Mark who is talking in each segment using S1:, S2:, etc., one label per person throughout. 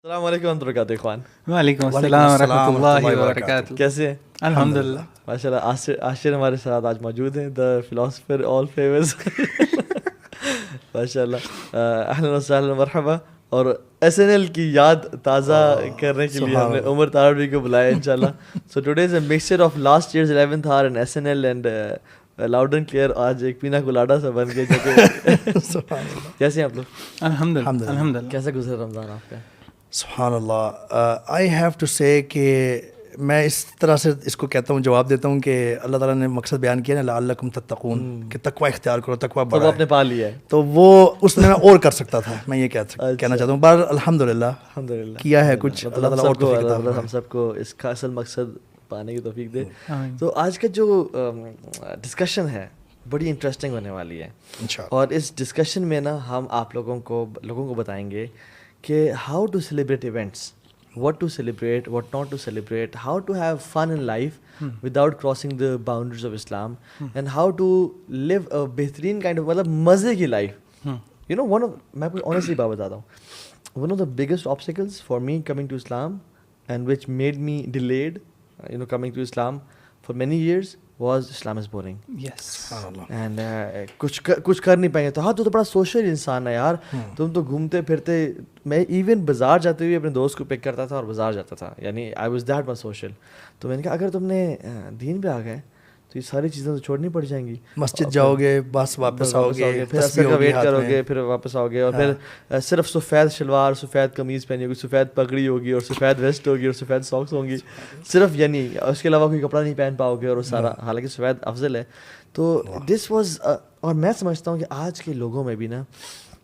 S1: السلام علیکم ورحمۃ اللہ وبرکاتہ اخوان.
S2: وعلیکم السلام ورحمۃ اللہ وبرکاتہ.
S1: کیسے ہیں؟
S2: الحمدللہ
S1: ماشاء اللہ. عاشر ہمارے ساتھ آج موجود ہیں, دا فلاسفر آل فیورز. ماشاء اللہ, اہلا وسہلا مرحبا. اور ایس این ایل کی یاد تازہ کرنے کے لیے ہم نے عمر تاروی کو بلایا انشاءاللہ. So today is a mixture of last years 11th hour and S N L and loud and clear. آج ایک پینا کولاڈا سا بن گیا. کیسے ہیں آپ لوگ؟
S2: الحمدللہ الحمدللہ.
S1: کیسا گزرا رمضان آپ کا؟
S3: سبحان اللہ. آئی ہیو ٹو سے کہ میں اس طرح سے اس کو کہتا ہوں, جواب دیتا ہوں کہ اللہ تعالیٰ نے مقصد بیان کیا نا, لعلکم تتقون, کہ تقوی اختیار کرو, تقوی بڑا.
S1: وہ آپ نے پا لیا ہے
S3: تو وہ اس میں اور کر سکتا تھا, میں یہ کہنا چاہتا ہوں. پر الحمدللہ کیا ہے کچھ, اللہ تعالیٰ اور توفیق عطا فرمائے.
S1: ہم سب کو اس کا اصل مقصد پانے کی توفیق دے. تو آج کا جو ڈسکشن ہے بڑی انٹرسٹنگ ہونے والی ہے, اور اس ڈسکشن میں نا ہم آپ لوگوں کو بتائیں گے کہ how to celebrate events, what to celebrate, what not to celebrate, how to have fun in life without crossing the boundaries of Islam, and how to live a بہترین kind of مطلب مزے کی life. You know, میں کوئی honestly بات بتاتا ہوں, one of the biggest obstacles for me coming to Islam and which made me delayed, coming to Islam for many years was Islam is boring.
S2: Yes.
S1: And کچھ کر نہیں پائیں گے. تو ہاں تو بڑا سوشل انسان ہے یار, تم تو گھومتے پھرتے. میں ایون بازار جاتے ہوئے اپنے دوست کو پک کرتا تھا اور بازار جاتا تھا, یعنی I was that much social. تو میں نے کہا اگر تم نے دین پہ آ گئے تو یہ ساری چیزیں تو چھوڑنی پڑ جائیں گی.
S3: مسجد جاؤ گے, بس واپس آؤ گے,
S1: پھر اثر کا ویٹ کرو گے, پھر واپس آؤ گے, اور پھر صرف سفید شلوار, سفید قمیض پہنی ہوگی, سفید پگڑی ہوگی, اور سفید ویسٹ ہوگی, اور سفید ساکس ہوں گی صرف, یعنی اس کے علاوہ کوئی کپڑا نہیں پہن پاؤ گے, اور وہ سارا, حالانکہ سفید افضل ہے. تو دس واز, اور میں سمجھتا ہوں کہ آج کے لوگوں میں بھی نا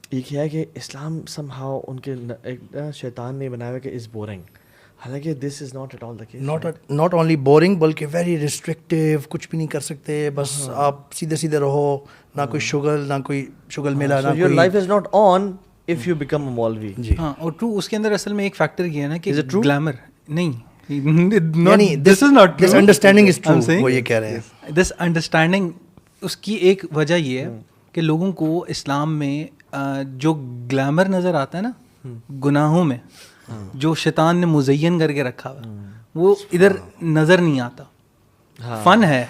S1: ایک ہے کہ اسلام سم ہاؤ ان کے شیطان نے بنایا ہوا کہ از بورنگ, حالانکہ this is not at all the case.
S3: Not only boring بلکہ ویری ریسٹرکٹیو, کچھ بھی نہیں کر سکتے, بس آپ سیدھے سیدھے رہو, نہ کوئی شغل, نہ کوئی شغل میلا, نہ
S1: your life is not on if you become a مولوی.
S3: جی
S2: ہاں, اور ٹرو اس کے اندر اصل میں ایک فیکٹر یہ ہے نا کہ گلیمر نہیں,
S3: یعنی this is not this understanding is true, وہ یہ کہہ رہے ہیں.
S2: دس انڈرسٹینڈنگ, اس کی ایک وجہ یہ ہے کہ لوگوں کو اسلام میں جو گلیمر نظر آتا ہے نا گناہوں میں, جو شیطان نے مزین کر کے رکھا ہوا, وہ ادھر نظر نہیں آتا. فن ہے,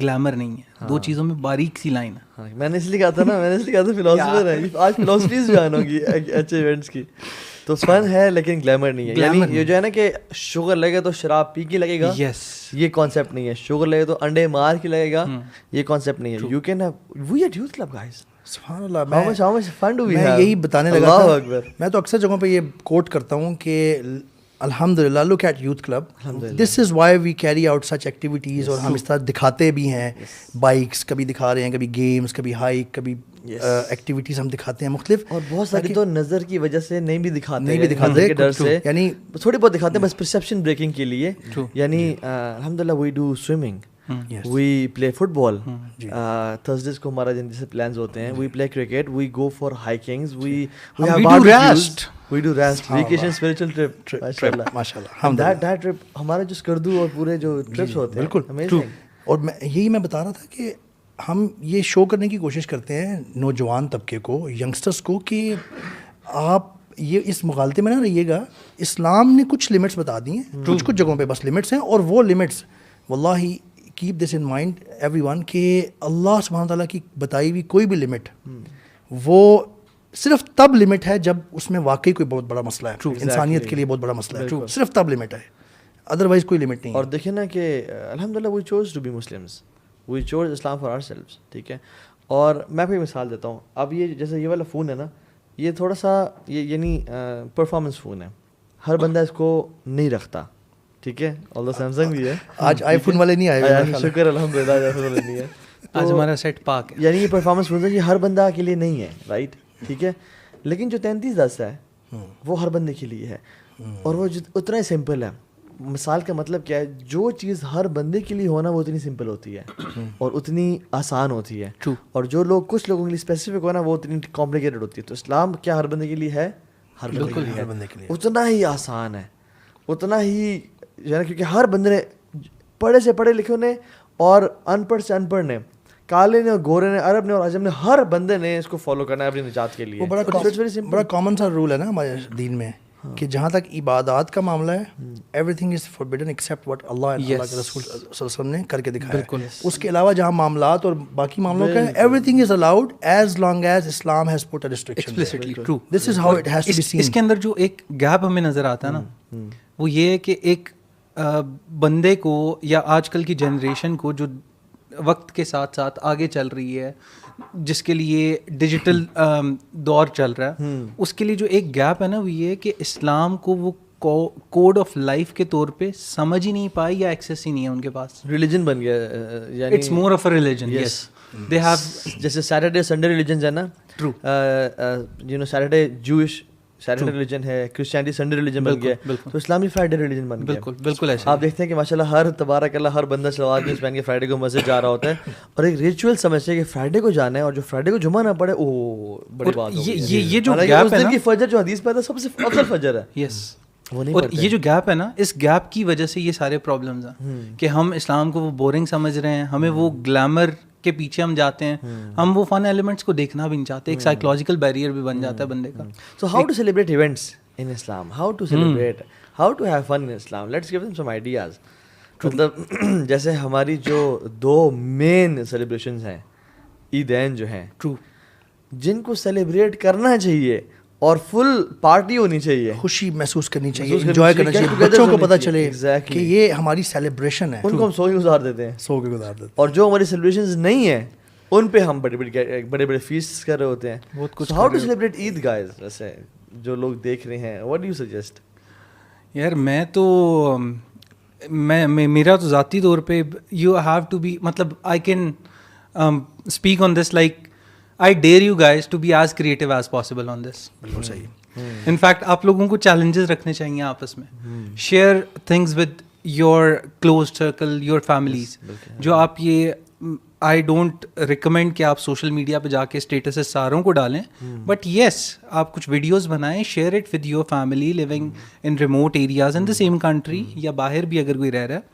S2: گلیمر نہیں ہے, دو چیزوں میں باریک سی لائن ہے.
S1: میں نے اس لیے کہا تھا فلاسفر ہے, آج فلاسفیز جوائن ہوگی اچھے ایونٹس کی. تو فن ہے لیکن گلیمر نہیں ہے. یعنی یہ جو ہے نا کہ شوگر لگے تو شراب پی کے لگے گا, یہ کانسیپٹ نہیں ہے. شوگر لگے تو انڈے مار کے لگے گا, یہ کانسیپٹ نہیں ہے. You can we at youth club guys.
S3: سبحان اللہ.
S1: میں
S3: یہی بتانے لگا تھا, میں تو اکثر جگہوں پہ یہ کوٹ کرتا ہوں کہ الحمدللہ look at youth club, this is why we carry out such activities. اور ہم اس طرح دکھاتے بھی ہیں, بائکس کبھی دکھا رہے ہیں, کبھی گیمس, کبھی ہائیک, کبھی ایکٹیویٹیز ہم دکھاتے ہیں مختلف.
S1: اور بہت ساری تو نظر کی وجہ سے نہیں بھی دکھاتے ڈر سے, یعنی تھوڑی بہت دکھاتے ہیں بس پرسیپشن بریکنگ کے لیے. یعنی الحمدللہ we do swimming, we play football, Thursdays کو ہمارا جیسے پلانز ہوتے ہیں, we play cricket, we go for hikings, we do rest, vacation, spiritual trip. ماشاءاللہ دیٹ ٹرپ ہمارے جو اسکردو اور پورے جو ٹرپس ہوتے ہیں
S3: بالکل. اور یہی میں بتا رہا تھا کہ ہم یہ شو کرنے کی کوشش کرتے ہیں نوجوان طبقے کو, ینگسٹرس کو, کہ آپ یہ اس مغالطے میں نہ رہیے گا. اسلام نے کچھ لمٹس بتا دی ہیں, کچھ جگہوں پہ بس لمٹس ہیں, اور وہ لمٹس واللہ keep this in mind every one کہ اللہ سبحانہ تعالیٰ کی بتائی ہوئی کوئی بھی لمٹ وہ صرف تب لمٹ ہے جب اس میں واقعی کوئی بہت بڑا مسئلہ ہے, انسانیت کے لیے بہت بڑا مسئلہ ہے, صرف تب لمٹ ہے, ادروائز کوئی لمٹ نہیں.
S1: اور دیکھیں نا کہ الحمدللہ we choose to be Muslims, we choose Islam for ourselves, ٹھیک ہے. اور میں آپ کو ایک مثال دیتا ہوں. اب یہ جیسے یہ والا فون ہے نا, یہ تھوڑا سا یہ یعنی پرفارمنس فون ہے, ہر بندہ اس کو نہیں رکھتا, ٹھیک ہے. اور سیمسنگ بھی ہے,
S3: آج آئی فون والے نہیں آئے,
S1: شکر الحمدللہ آئی فون والے نہیں ہے.
S2: آج ہمارا سیٹ پاک ہے.
S1: یعنی یہ پرفارمنس فون ہے, یہ ہر بندہ کے لیے نہیں ہے, رائٹ, ٹھیک ہے. لیکن جو 3310 ہے وہ ہر بندے کے لیے ہے, اور وہ اتنا ہی سمپل ہے. مثال کا مطلب کیا ہے, جو چیز ہر بندے کے لیے ہونا وہ اتنی سمپل ہوتی ہے اور اتنی آسان ہوتی ہے, اور جو لوگ کچھ لوگوں کے لیے اسپیسیفک ہونا وہ اتنی کمپلیکیٹڈ ہوتی ہے. تو اسلام کیا ہر بندے کے لیے ہے, ہر بندے کے لیے اتنا ہی آسان ہے, اتنا ہی, یعنی کیونکہ ہر بندے نے, پڑھے سے پڑھے لکھے نے اور ان پڑھ سے ان پڑھ نے, کالے نے اور گورے نے, عرب نے اور عجم نے, ہر بندے نے اس کو فالو کرنا ہے اپنی نجات کے لیے.
S3: وہ بڑا کامن سا رول ہے نا ہمارے دین میں کہ جہاں تک عبادات کا معاملہ ہے everything is forbidden except what Allah کے رسول صلی اللہ علیہ وسلم نے کر کے دکھایا ہے. اس کے علاوہ جہاں معاملات اور باقی معاملوں کا everything is allowed as long as Islam has put a restriction. This is how it has to be seen.
S2: اس کے اندر جو ایک گیپ ہمیں نظر آتا ہے نا وہ یہ ہے کہ ایک بندے کو یا آج کل کی جنریشن کو جو وقت کے ساتھ ساتھ آگے چل رہی ہے, جس کے لیے ڈیجیٹل دور چل رہا ہے, اس کے لیے جو ایک گیپ ہے نا وہ یہ ہے کہ اسلام کو وہ کوڈ آف لائف کے طور پہ سمجھ ہی نہیں پائی یا ایکسیس ہی نہیں ہے ان کے پاس.
S1: ریلیجن بن گیا, یعنی
S2: it's more of a religion. Yes they have,
S1: جیسے سیٹرڈے سنڈے ریلیجنز ہے نا.
S2: True.
S1: You know Saturday Jewish Saturday religion ہے, کرسچینٹی سنڈے ریلیجن بن گیا, تو اسلامی فرائیڈے ریلیجن بن گیا.
S2: بالکل ایسا
S1: آپ دیکھتے ہیں کہ ماشاء اللہ ہر تبارک اللہ ہر بندہ شلوار قمیص پہن کے فرائیڈے کو مسجد جا رہا ہوتا ہے اور ایک ریچول سمجھتے ہیں کہ فرائیڈے کو جانا ہے, اور جو فرائیڈے کو جمعہ نہ پڑے وہ بڑی بات ہے.
S2: یہ جو گیپ ہے نا,
S1: فجر جو حدیث پہ آتا ہے سب سے افضل فجر ہے.
S2: یس, اور یہ جو گیپ ہے نا, اس گیپ کی وجہ سے یہ سارے پرابلمز ہیں کہ ہم اسلام کو وہ بورنگ سمجھ رہے ہیں, ہمیں وہ گلیمر کے پیچھے ہم جاتے ہیں, ہم وہ فن ایلیمنٹس کو دیکھنا بھی نہیں چاہتے. ایک سائیکولوجیکل بیریئر بھی بن جاتا ہے بندے کا.
S1: So how to celebrate events in Islam, how to celebrate, how to have fun in Islam, let's give them some ideas. مطلب جیسے ہماری جو دو مین سیلیبریشنز ہیں, عیدین جو ہیں, جن کو سیلیبریٹ کرنا چاہیے اور فل پارٹی ہونی چاہیے,
S3: خوشی محسوس کرنی چاہیے, انجوائے کرنا چاہیے, بچوں کو پتہ چلے کہ یہ ہماری سیلیبریشن ہے.
S1: ان کو ہم سو کے گزار دیتے ہیں, اور جو ہماری سیلیبریشنز نہیں ہیں ان پہ ہم بڑے فیسٹ کر رہے ہوتے ہیں. How to celebrate Eid guys, ویسے جو لوگ دیکھ رہے ہیں, واٹ ڈو یو سجیسٹ؟
S2: یار میرا تو ذاتی طور پہ یو ہیو ٹو بی, مطلب I can speak on this, like I dare you guys to be as creative as possible on this.
S3: بالکل صحیح.
S2: ان فیکٹ آپ لوگوں کو چیلنجز رکھنے چاہیے آپس میں. Share things with your close circle, your families. جو آپ یہ آئی ڈونٹ ریکمینڈ کہ آپ سوشل میڈیا پہ جا کے اسٹیٹسز ساروں کو ڈالیں, بٹ یس آپ کچھ ویڈیوز بنائیں, share it with your family living in remote areas in the same country, یا باہر بھی اگر کوئی رہ رہا ہے.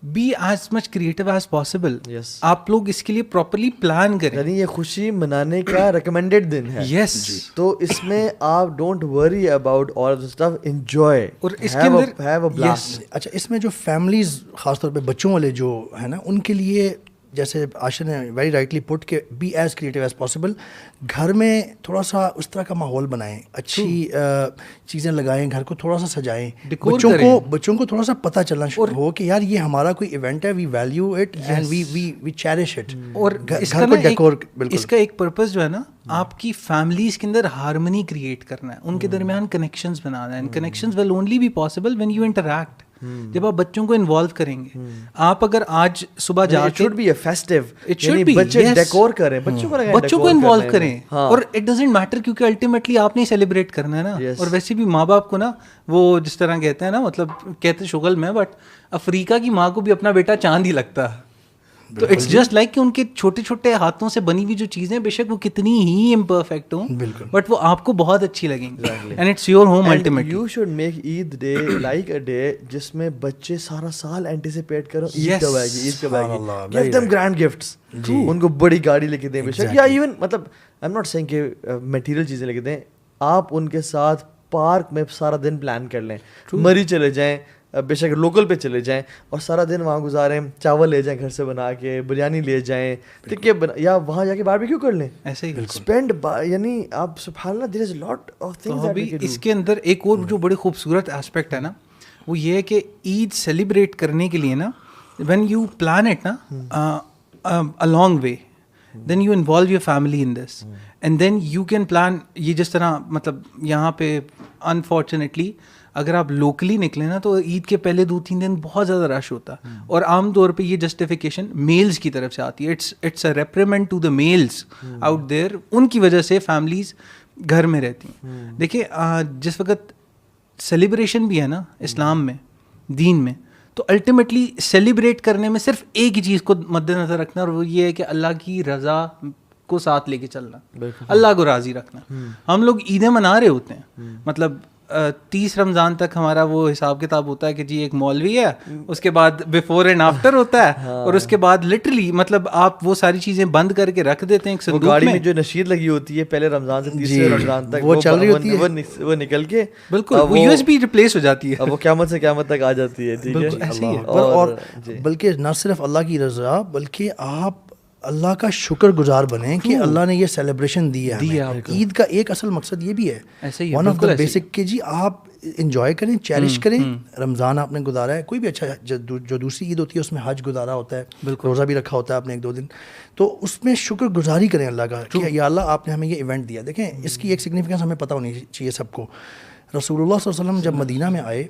S2: Be as much creative as possible. آپ لوگ اس کے لیے پراپرلی پلان کریں.
S1: یعنی یہ خوشی منانے کا ریکمینڈیڈ دن ہے.
S2: یس,
S1: تو اس میں آپ don't worry about all of stuff, enjoy.
S2: اور اس کے اندر
S1: ہیو اے بلاسٹ.
S3: اچھا, اس میں جو فیملیز خاص طور پہ بچوں والے جو ہے نا, ان کے لیے جیسے عاشر نے ویری رائٹلی پٹ کہ be as creative as possible. گھر میں تھوڑا سا اس طرح کا ماحول بنائیں, اچھی چیزیں لگائیں, گھر کو تھوڑا سا سجائیں, بچوں کو تھوڑا سا پتہ چلنا شروع ہو کہ یار یہ ہمارا کوئی ایونٹ ہے, we value it and we cherish it.
S2: اور اس کا ایک پرپز جو ہے نا, آپ کی فیملیز کے اندر ہارمنی کریٹ کرنا ہے, ان کے درمیان کنیکشنز بنانا ہے. Connections will only be possible when you interact. جب آپ بچوں کو انوالو کریں گے, آپ اگر آج صبح جا کے
S1: should be a festive, یعنی بچے ڈیکور کریں,
S2: بچوں کو انوالو کریں, اور اٹ ڈزنٹ میٹر کیونکہ الٹیمیٹلی آپ نے سیلیبریٹ کرنا ہے نا. اور ویسے بھی ماں باپ کو نا وہ جس طرح کہتے ہیں نا, مطلب کہتے شغل میں, بٹ افریقہ کی ماں کو بھی اپنا بیٹا چاند ہی لگتا ہے. تو اٹس جسٹ لائک کہ ان کے چھوٹے چھوٹے ہاتھوں سے بنی ہوئی جو چیزیں بے شک وہ کتنی ہی امپرفیکٹ ہوں, بٹ وہ آپ کو بہت اچھی لگیں گی, and it's your home ultimately.
S1: You should make Eid day like a day جس میں بچے سارا سال اینٹیسپیٹ کرو عید کب آئے گی, عید کب آئے گی. گیو دیم گرینڈ گفٹس, ان کو بڑی گاڑی لے کے دیں بے شک, یا ایون مطلب آئی ایم ناٹ سیئنگ کہ میٹیریل چیزیں لے کے دیں, آپ ان کے ساتھ پارک میں سارا دن پلان کر لیں, مری چلے جائیں, بے شک لوکل پہ چلے جائیں اور سارا دن وہاں گزاریں, چاول لے جائیں گھر سے بنا کے, بریانی لے جائیں, یا وہاں جا کے باربیکیو کر لیں,
S2: ایسے ہی
S1: اسپینڈ, یعنی آپ سبحان اللہ دیر از لاٹ آف تھنگز.
S2: اس کے اندر ایک اور جو بڑی خوبصورت اسپیکٹ ہے نا, وہ یہ ہے کہ عید سیلیبریٹ کرنے کے لیے نا, وین یو پلان اٹ نا a long way, then you involve your family in this, and then you can plan. یہ جس طرح مطلب یہاں پہ انفارچونیٹلی اگر آپ لوکلی نکلیں نا تو عید کے پہلے 2-3 دن بہت زیادہ رش ہوتا ہے, اور عام طور پہ یہ جسٹیفیکیشن میلز کی طرف سے آتی ہے. It's a reprimand to the males out there, ان کی وجہ سے فیملیز گھر میں رہتی ہیں. دیکھیں جس وقت سیلیبریشن بھی ہے نا اسلام میں, دین میں, تو الٹیمیٹلی سیلیبریٹ کرنے میں صرف ایک ہی چیز کو مد نظر رکھنا, اور وہ یہ ہے کہ اللہ کی رضا کو ساتھ لے کے چلنا, اللہ کو راضی رکھنا. ہم لوگ عیدیں منا رہے ہوتے ہیں, مطلب 30 رمضان تک ہمارا وہ حساب کتاب ہوتا ہے کہ جی ایک مولوی ہے, اس کے بعد بیفور اینڈ آفٹر ہوتا ہے, اور اس کے بعد لٹرلی مطلب آپ وہ ساری چیزیں بند کر کے رکھ دیتے ہیں ایک صندوق میں.
S1: گاڑی میں جو نشید لگی ہوتی ہے پہلے رمضان سے تیسرے رمضان تک
S3: وہ چل رہی ہوتی ہے,
S1: وہ نکل کے
S2: بالکل وہ یو ایس بی ریپلیس ہو جاتی ہے,
S1: وہ قیامت سے قیامت تک آ جاتی ہے. ٹھیک ہے,
S2: ایسے ہی ہے.
S3: اور بلکہ نہ صرف اللہ کی رضا بلکہ آپ اللہ کا شکر گزار بنیں کہ اللہ نے یہ سیلیبریشن دی ہے. عید کا ایک اصل مقصد یہ بھی ہے, ون آف دا بیسک, کہ جی آپ انجوائے کریں, چیریش کریں. رمضان آپ نے گزارا ہے, کوئی بھی اچھا جو دوسری عید ہوتی ہے اس میں حج گزارا ہوتا ہے, روزہ بھی رکھا ہوتا ہے آپ نے 1-2 دن, تو اس میں شکر گزاری کریں اللہ کا کہ یا اللہ آپ نے ہمیں یہ ایونٹ دیا. دیکھیں اس کی ایک سگنیفیکینس ہمیں پتہ ہونی چاہیے سب کو. رسول اللہ صلی اللہ علیہ وسلم جب مدینہ میں آئے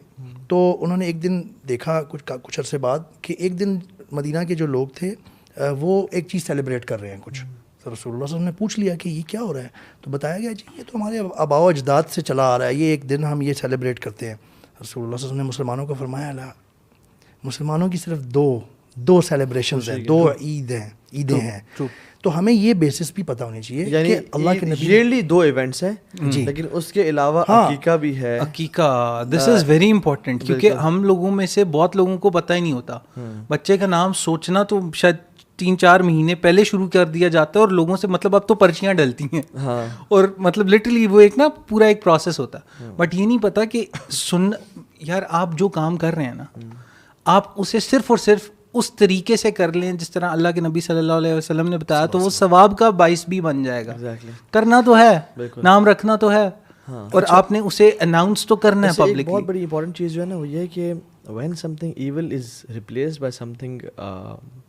S3: تو انہوں نے ایک دن دیکھا کچھ عرصے بعد کہ ایک دن مدینہ کے جو لوگ تھے وہ ایک چیز سیلیبریٹ کر رہے ہیں کچھ. تو رسول اللہ صلی اللہ علیہ وسلم نے پوچھ لیا کہ یہ کیا ہو رہا ہے, تو بتایا گیا جی یہ تو ہمارے آباء و اجداد سے چلا آ رہا ہے, یہ ایک دن ہم یہ سیلیبریٹ کرتے ہیں. رسول اللہ صلی اللہ علیہ وسلم نے مسلمانوں کو فرمایا مسلمانوں کی صرف دو سیلیبریشنز ہیں, 2 عیدیں ہیں. تو ہمیں یہ بیسس بھی پتہ ہونی چاہیے کہ اللہ کے نبی
S1: ایئرلی 2 ایونٹس ہیں, لیکن اس کے علاوہ عقیقہ بھی ہے.
S2: عقیقہ دس از ویری امپورٹنٹ, کیونکہ ہم لوگوں میں سے بہت لوگوں کو پتہ ہی نہیں ہوتا. بچے کا نام سوچنا تو شاید 3-4 مہینے پہلے شروع کر دیا جاتا ہے, اور لوگوں سے مطلب اب تو پرچیاں ڈلتی ہیں, اور مطلب لٹرلی وہ ایک نا پورا ایک پروسیس ہوتا ہے. بٹ یہ نہیں پتا کہ یار آپ جو کام کر رہے ہیں نا, آپ اسے صرف اور صرف اس طریقے سے کر لیں جس طرح اللہ کے نبی صلی اللہ علیہ وسلم نے بتایا, تو وہ ثواب کا باعث بھی بن جائے گا. کرنا تو ہے, نام رکھنا تو ہے, اور آپ نے اسے اناؤنس تو کرنا ہے پبلکلی.
S1: بہت بڑی امپورٹنٹ چیز جو ہے نا وہ یہ ہے کہ when something evil is replaced by something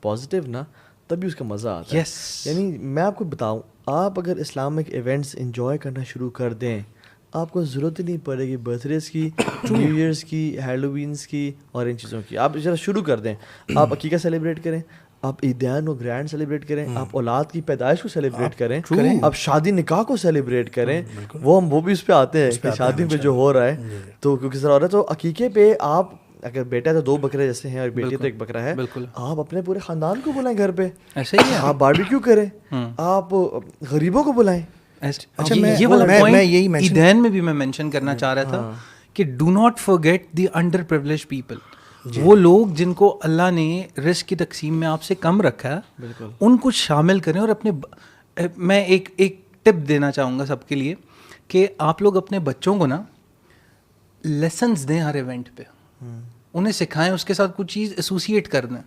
S1: positive نا, تبھی اس کا مزہ آتا ہے. یعنی میں آپ کو بتاؤں, آپ اگر اسلامک ایونٹس انجوائے کرنا شروع کر دیں, آپ کو ضرورت ہی نہیں پڑے گی برتھ ڈیز کی, نیو ایئرس کی, ہیلووینس کی اور ان چیزوں کی. آپ ذرا شروع کر دیں, آپ عقیقہ سیلیبریٹ کریں, آپ عیدیان کو گرینڈ سیلیبریٹ کریں, آپ اولاد کی پیدائش کو سیلیبریٹ کریں, آپ شادی نکاح کو سیلیبریٹ کریں. وہ بھی اس پہ آتے ہیں کہ شادی پہ جو ہو رہا ہے تو کس طرح ہو رہا ہے. تو عقیقے پہ آپ اگر بیٹا تو 2 بکرے جیسے ہیں اور بیٹی تو 1 بکرا ہے, آپ اپنے پورے خاندان کو بلائیں گھر پہ,
S2: ایسے ہی
S1: آپ باربیکیو کریں, آپ غریبوں کو بلائیں.
S2: اچھا یہ والا پوائنٹ عیدین میں بھی میں مینشن کرنا چاہ رہا تھا کہ do not forget the under privilege people. وہ لوگ جن کو اللہ نے رزق کی تقسیم میں آپ سے کم رکھا ہے, ان کو شامل کریں. اور اپنے میں ایک ٹپ دینا چاہوں گا سب کے لیے کہ آپ لوگ اپنے بچوں کو نا لیسنز دیں ہر ایونٹ پہ, انہیں سکھائیں, اس کے ساتھ کچھ چیز ایسوسیٹ کر دیں.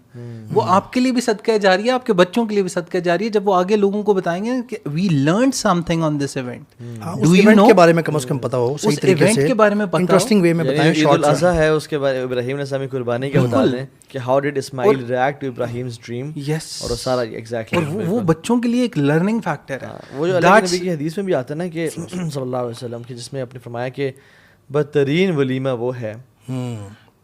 S2: وہ آپ کے لیے بھی صدقہ جاری ہے, آپ کے بچوں کے لیے بھی صدقہ جاری ہے, جب وہ آگے لوگوں کو بتائیں گے کہ we learned something on this event.
S3: Do you know کے بارے میں کم از کم پتہ ہو, صحیح طریقے سے
S2: کے بارے میں پتہ ہو,
S3: انٹرسٹنگ وے میں بتائیں.
S1: عید الاضحیٰ ہے, اس کے بعد ابراہیم علیہ السلام کی قربانی کا بتا دیں کہ how did Ismail react to Ibrahim's dream. اور سارا ایگزیکٹلی,
S2: اور وہ بچوں کے لیے ایک لرننگ فیکٹر ہے.
S1: وہ جو اللہ کے نبی کی حدیث میں بھی آتا ہے نا کہ صلی اللہ علیہ وسلم کی, جس میں آپ نے فرمایا کہ بدترین ولیمہ وہ ہے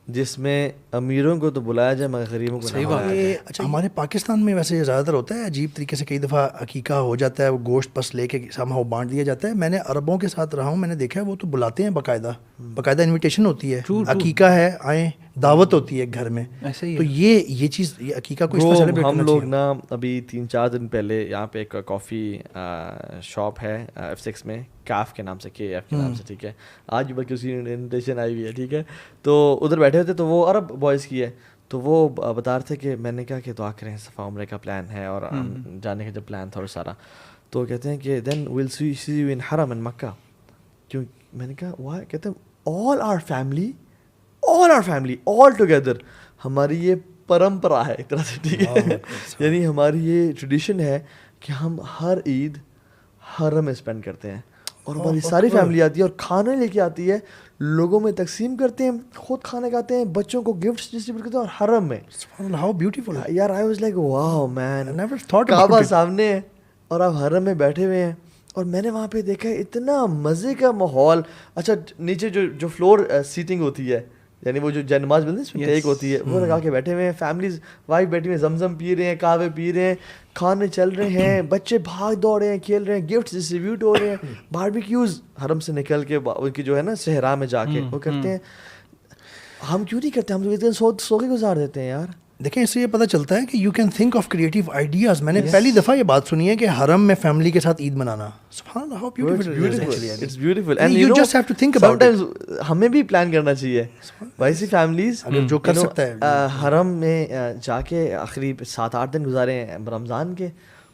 S1: جس میں امیروں کو تو بلایا جائے مگر غریبوں کو.
S3: صحیح بات ہے. اچھا ہمارے پاکستان میں ویسے زیادہ تر ہوتا ہے عجیب طریقے سے, کئی دفعہ عقیقہ ہو جاتا ہے, وہ گوشت پس لے کے سامنے بانٹ دیا جاتا ہے. میں نے عربوں کے ساتھ رہا ہوں, میں نے دیکھا ہے وہ تو بلاتے ہیں, باقاعدہ انویٹیشن ہوتی ہے, عقیقہ ہے آئیں, دعوت ہوتی ہے گھر میں. تو یہ چیز عقیقہ کو اس طرح سیلیبریٹ کرنا چاہیے.
S1: ہم لوگ نا ابھی 3-4 دن پہلے یہاں پہ ایک کافی شاپ ہے F6 میں, کاف کے نام سے, KF کے نام سے, ٹھیک ہے, آج بلکہ اس کی انویٹیشن آئی ہوئی ہے, ٹھیک ہے. تو ادھر بیٹھے ہوتے, تو وہ عرب بوائز کی ہے, تو وہ بتا رہے تھے کہ میں نے کہا کہ دعا کریں, صفا عمرے کا پلان ہے اور جانے کا جب پلان تھا اور سارا, تو کہتے ہیں کہ دین ویل سی یو ان حرم ان مکہ. کیوں؟ میں نے کہا وائی؟ کہتے ہیں آل آر فیملی آل ٹوگیدر. ہماری یہ پرمپرا ہے ایک طرح سے, ٹھیک ہے, یعنی ہماری یہ ٹریڈیشن ہے کہ ہم ہر عید حرم میں اسپینڈ کرتے ہیں, اور ہماری ساری فیملی آتی ہے اور کھانے لے کے آتی ہے, لوگوں میں تقسیم کرتے ہیں, خود کھانے کھاتے ہیں, بچوں کو گفٹس ڈسٹریبیوٹ کرتے ہیں, اور حرم میں.
S3: ہاؤ بیوٹیفل
S1: یار, I was like wow man, never thought. کعبہ سامنے ہے اور آپ حرم میں بیٹھے ہوئے ہیں, اور میں نے وہاں پہ دیکھا اتنا مزے کا ماحول. اچھا نیچے جو فلور سیٹنگ ہوتی ہے, یعنی وہ جو جنماز ملتی ہے اس میں ٹیک ہوتی ہے, وہ لگا کے بیٹھے ہوئے ہیں, فیملیز وائف بیٹھی ہوئی, زمزم پی رہے ہیں, کعوے پی رہے ہیں, کھانے چل رہے ہیں, بچے بھاگ دوڑ رہے ہیں, کھیل رہے ہیں, گفٹس ڈسٹریبیوٹ ہو رہے ہیں, باربیکیوز حرم سے نکل کے ان کی جو ہے نا صحرا میں جا کے وہ کرتے ہیں. ہم کیوں نہیں کرتے؟ ہم تو اتنے سو کے گزار دیتے ہیں یار.
S3: دیکھیں اس سے یہ پتہ چلتا ہے کہ you can think of creative ideas. میں نے پہلی دفعہ یہ بات سنی ہے کہ حرم میں فیملی کے ساتھ عید منانا. سبحان اللہ, how beautiful.
S1: It's beautiful and you just have to think about it. ہمیں بھی پلان کرنا چاہیے ویسی فیملیز
S3: جو کر سکتا ہے
S1: حرم میں جا کے آخری 7-8 دن گزاریں رمضان کے,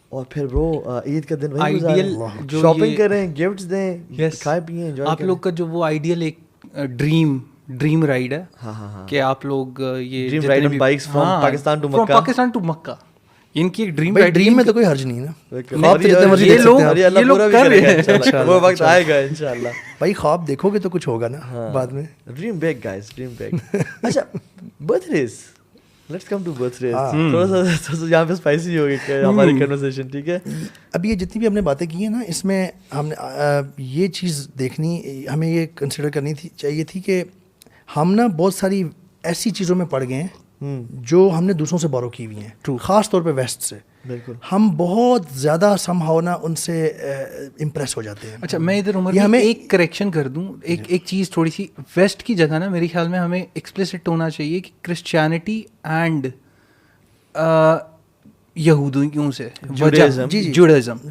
S1: اور پھر وہ عید کا دن وہی گزاریں, شاپنگ کریں, گفٹس دیں, کھائیں پیئیں, انجوائے.
S2: آپ لوگ کا جو وہ آئیڈیل ایک ڈریم رائڈ ہے کہ آپ لوگ یہ
S1: dream ride on bikes from Pakistan to Mecca,
S2: ان کی ایک ڈریم
S3: ڈریم میں تو کوئی حرج نہیں ہے نا.
S2: یہ لوگ کر رہے ہیں,
S1: وہ وقت آئے گا انشاءاللہ.
S3: بھائی خواب دیکھو گے تو کچھ ہوگا نا بعد میں.
S1: Dream big guys, dream big. اچھا birthdays, let's come to birthdays. تھوڑا سا یہاں پہ اسپائسی ہو گئی ہماری کنورسیشن, ٹھیک ہے.
S3: اب یہ جتنی بھی ہم نے باتیں کی ہیں نا, اس میں ہم نے یہ چیز دیکھنی, ہمیں یہ کنسیڈر کرنی چاہیے تھی کہ ہم نا بہت ساری ایسی چیزوں میں پڑ گئے ہیں جو ہم نے دوسروں سے بورو کی ہوئی ہیں, خاص طور پہ ویسٹ سے. بالکل ہم بہت زیادہ سم ہاؤ نا ان سے امپریس ہو جاتے ہیں.
S2: اچھا میں ادھر عمر ہمیں ایک کریکشن کر دوں, ایک چیز تھوڑی سی ویسٹ کی جگہ نا میرے خیال میں ہمیں ایکسپلیسٹ ہونا چاہیے کہ کرسچینٹی اینڈ یہودیوں سے جوڈائزم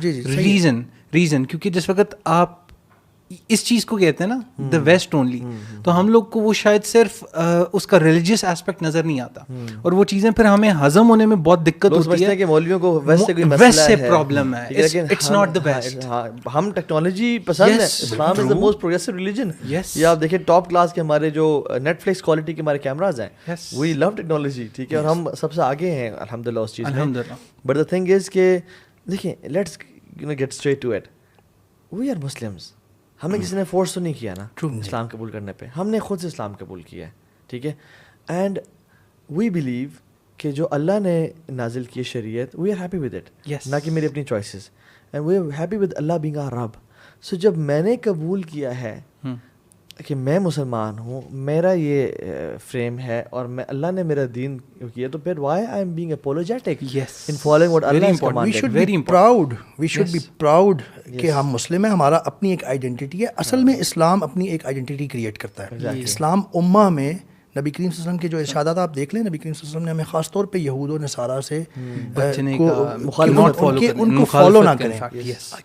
S2: ریزن, کیونکہ جس وقت آپ اس چیز کو کہتے ہیں نا دا ویسٹ اونلی, تو ہم لوگ کو وہ شاید صرف اس کا ریلیجیس ایسپیکٹ نظر نہیں آتا, اور وہ چیزیں پھر ہمیں ہضم ہونے میں بہت دقت ہوتی ہے
S1: کہ مولویوں کو ویسٹ سے کوئی
S2: ویسٹ سے پرابلم ہے, اٹس ناٹ دا بیسٹ.
S1: ہم ٹیکنالوجی پسند ہے, اسلام از دا موسٹ پروگریسو ریلیجن. یہ آپ دیکھیں ٹاپ کلاس کے ہمارے جو نیٹ فلکس کوالٹی کے ہمارے کیمراز ہیں, وی لو ٹیکنالوجی, ٹھیک ہے, اور ہم سب سے آگے ہیں الحمدللہ اس چیز میں. بٹ دا تھنگ از کہ دیکھیں let's get straight to it, we are Muslims. ہمیں کسی نے فورس تو نہیں کیا نا اسلام قبول کرنے پہ, ہم نے خود سے اسلام قبول کیا ہے, ٹھیک ہے. اینڈ وی بلیو کہ جو اللہ نے نازل کی شریعت, we are happy with it, نہ کہ میری اپنی choices, and we are happy with Allah being our رب. سو جب میں نے قبول کیا ہے کہ میں مسلمان ہوں, میرا یہ فریم ہے اور میں اللہ نے میرا دین کیا, تو پھر why I am being apologetic in following what Allah has commanded.
S3: We should be proud کہ ہم مسلم ہیں, ہمارا اپنی ایک آئیڈینٹی ہے. اصل میں اسلام اپنی ایک آئیڈینٹی کریٹ کرتا ہے. اسلام امہ میں نبی کریم صلی اللہ علیہ وسلم کے جو ارشادات آپ دیکھ لیں, نبی کریم صلی اللہ علیہ وسلم نے ہمیں خاص طور پہ یہود و نصارہ سے ان کو فالو نہ کریں.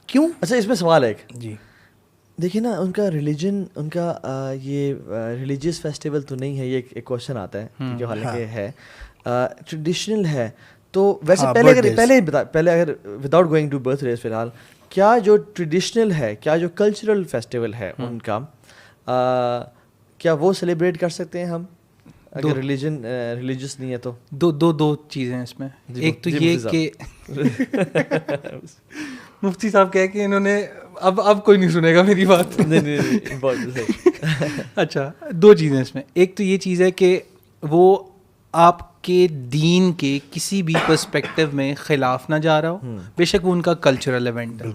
S3: کیوں؟
S1: اچھا اس میں سوال ہے
S3: جی,
S1: دیکھیے نا, ان کا ریلیجن, ان کا یہ ریلیجیس فیسٹیول تو نہیں ہے, یہ ایک کوشچن آتا ہے جو حالانکہ ہے ٹریڈیشنل ہے. تو ویسے پہلے اگر without going to birthdays, فی الحال کیا جو ٹریڈیشنل ہے, کیا جو کلچرل فیسٹیول ہے ان کا, کیا وہ سیلیبریٹ کر سکتے ہیں ہم اگر ریلیجیس نہیں ہے تو؟
S2: دو چیزیں ہیں اس میں. ایک تو یہ کہ مفتی صاحب کہہ کہ انہوں نے اب کوئی نہیں سنے گا میری بات. اچھا, دو چیزیں اس میں. ایک تو یہ چیز ہے کہ وہ آپ کے دین کے کسی بھی پرسپیکٹو میں خلاف نہ جا رہا ہو, بے شک وہ ان کا کلچرل ایونٹ ہے.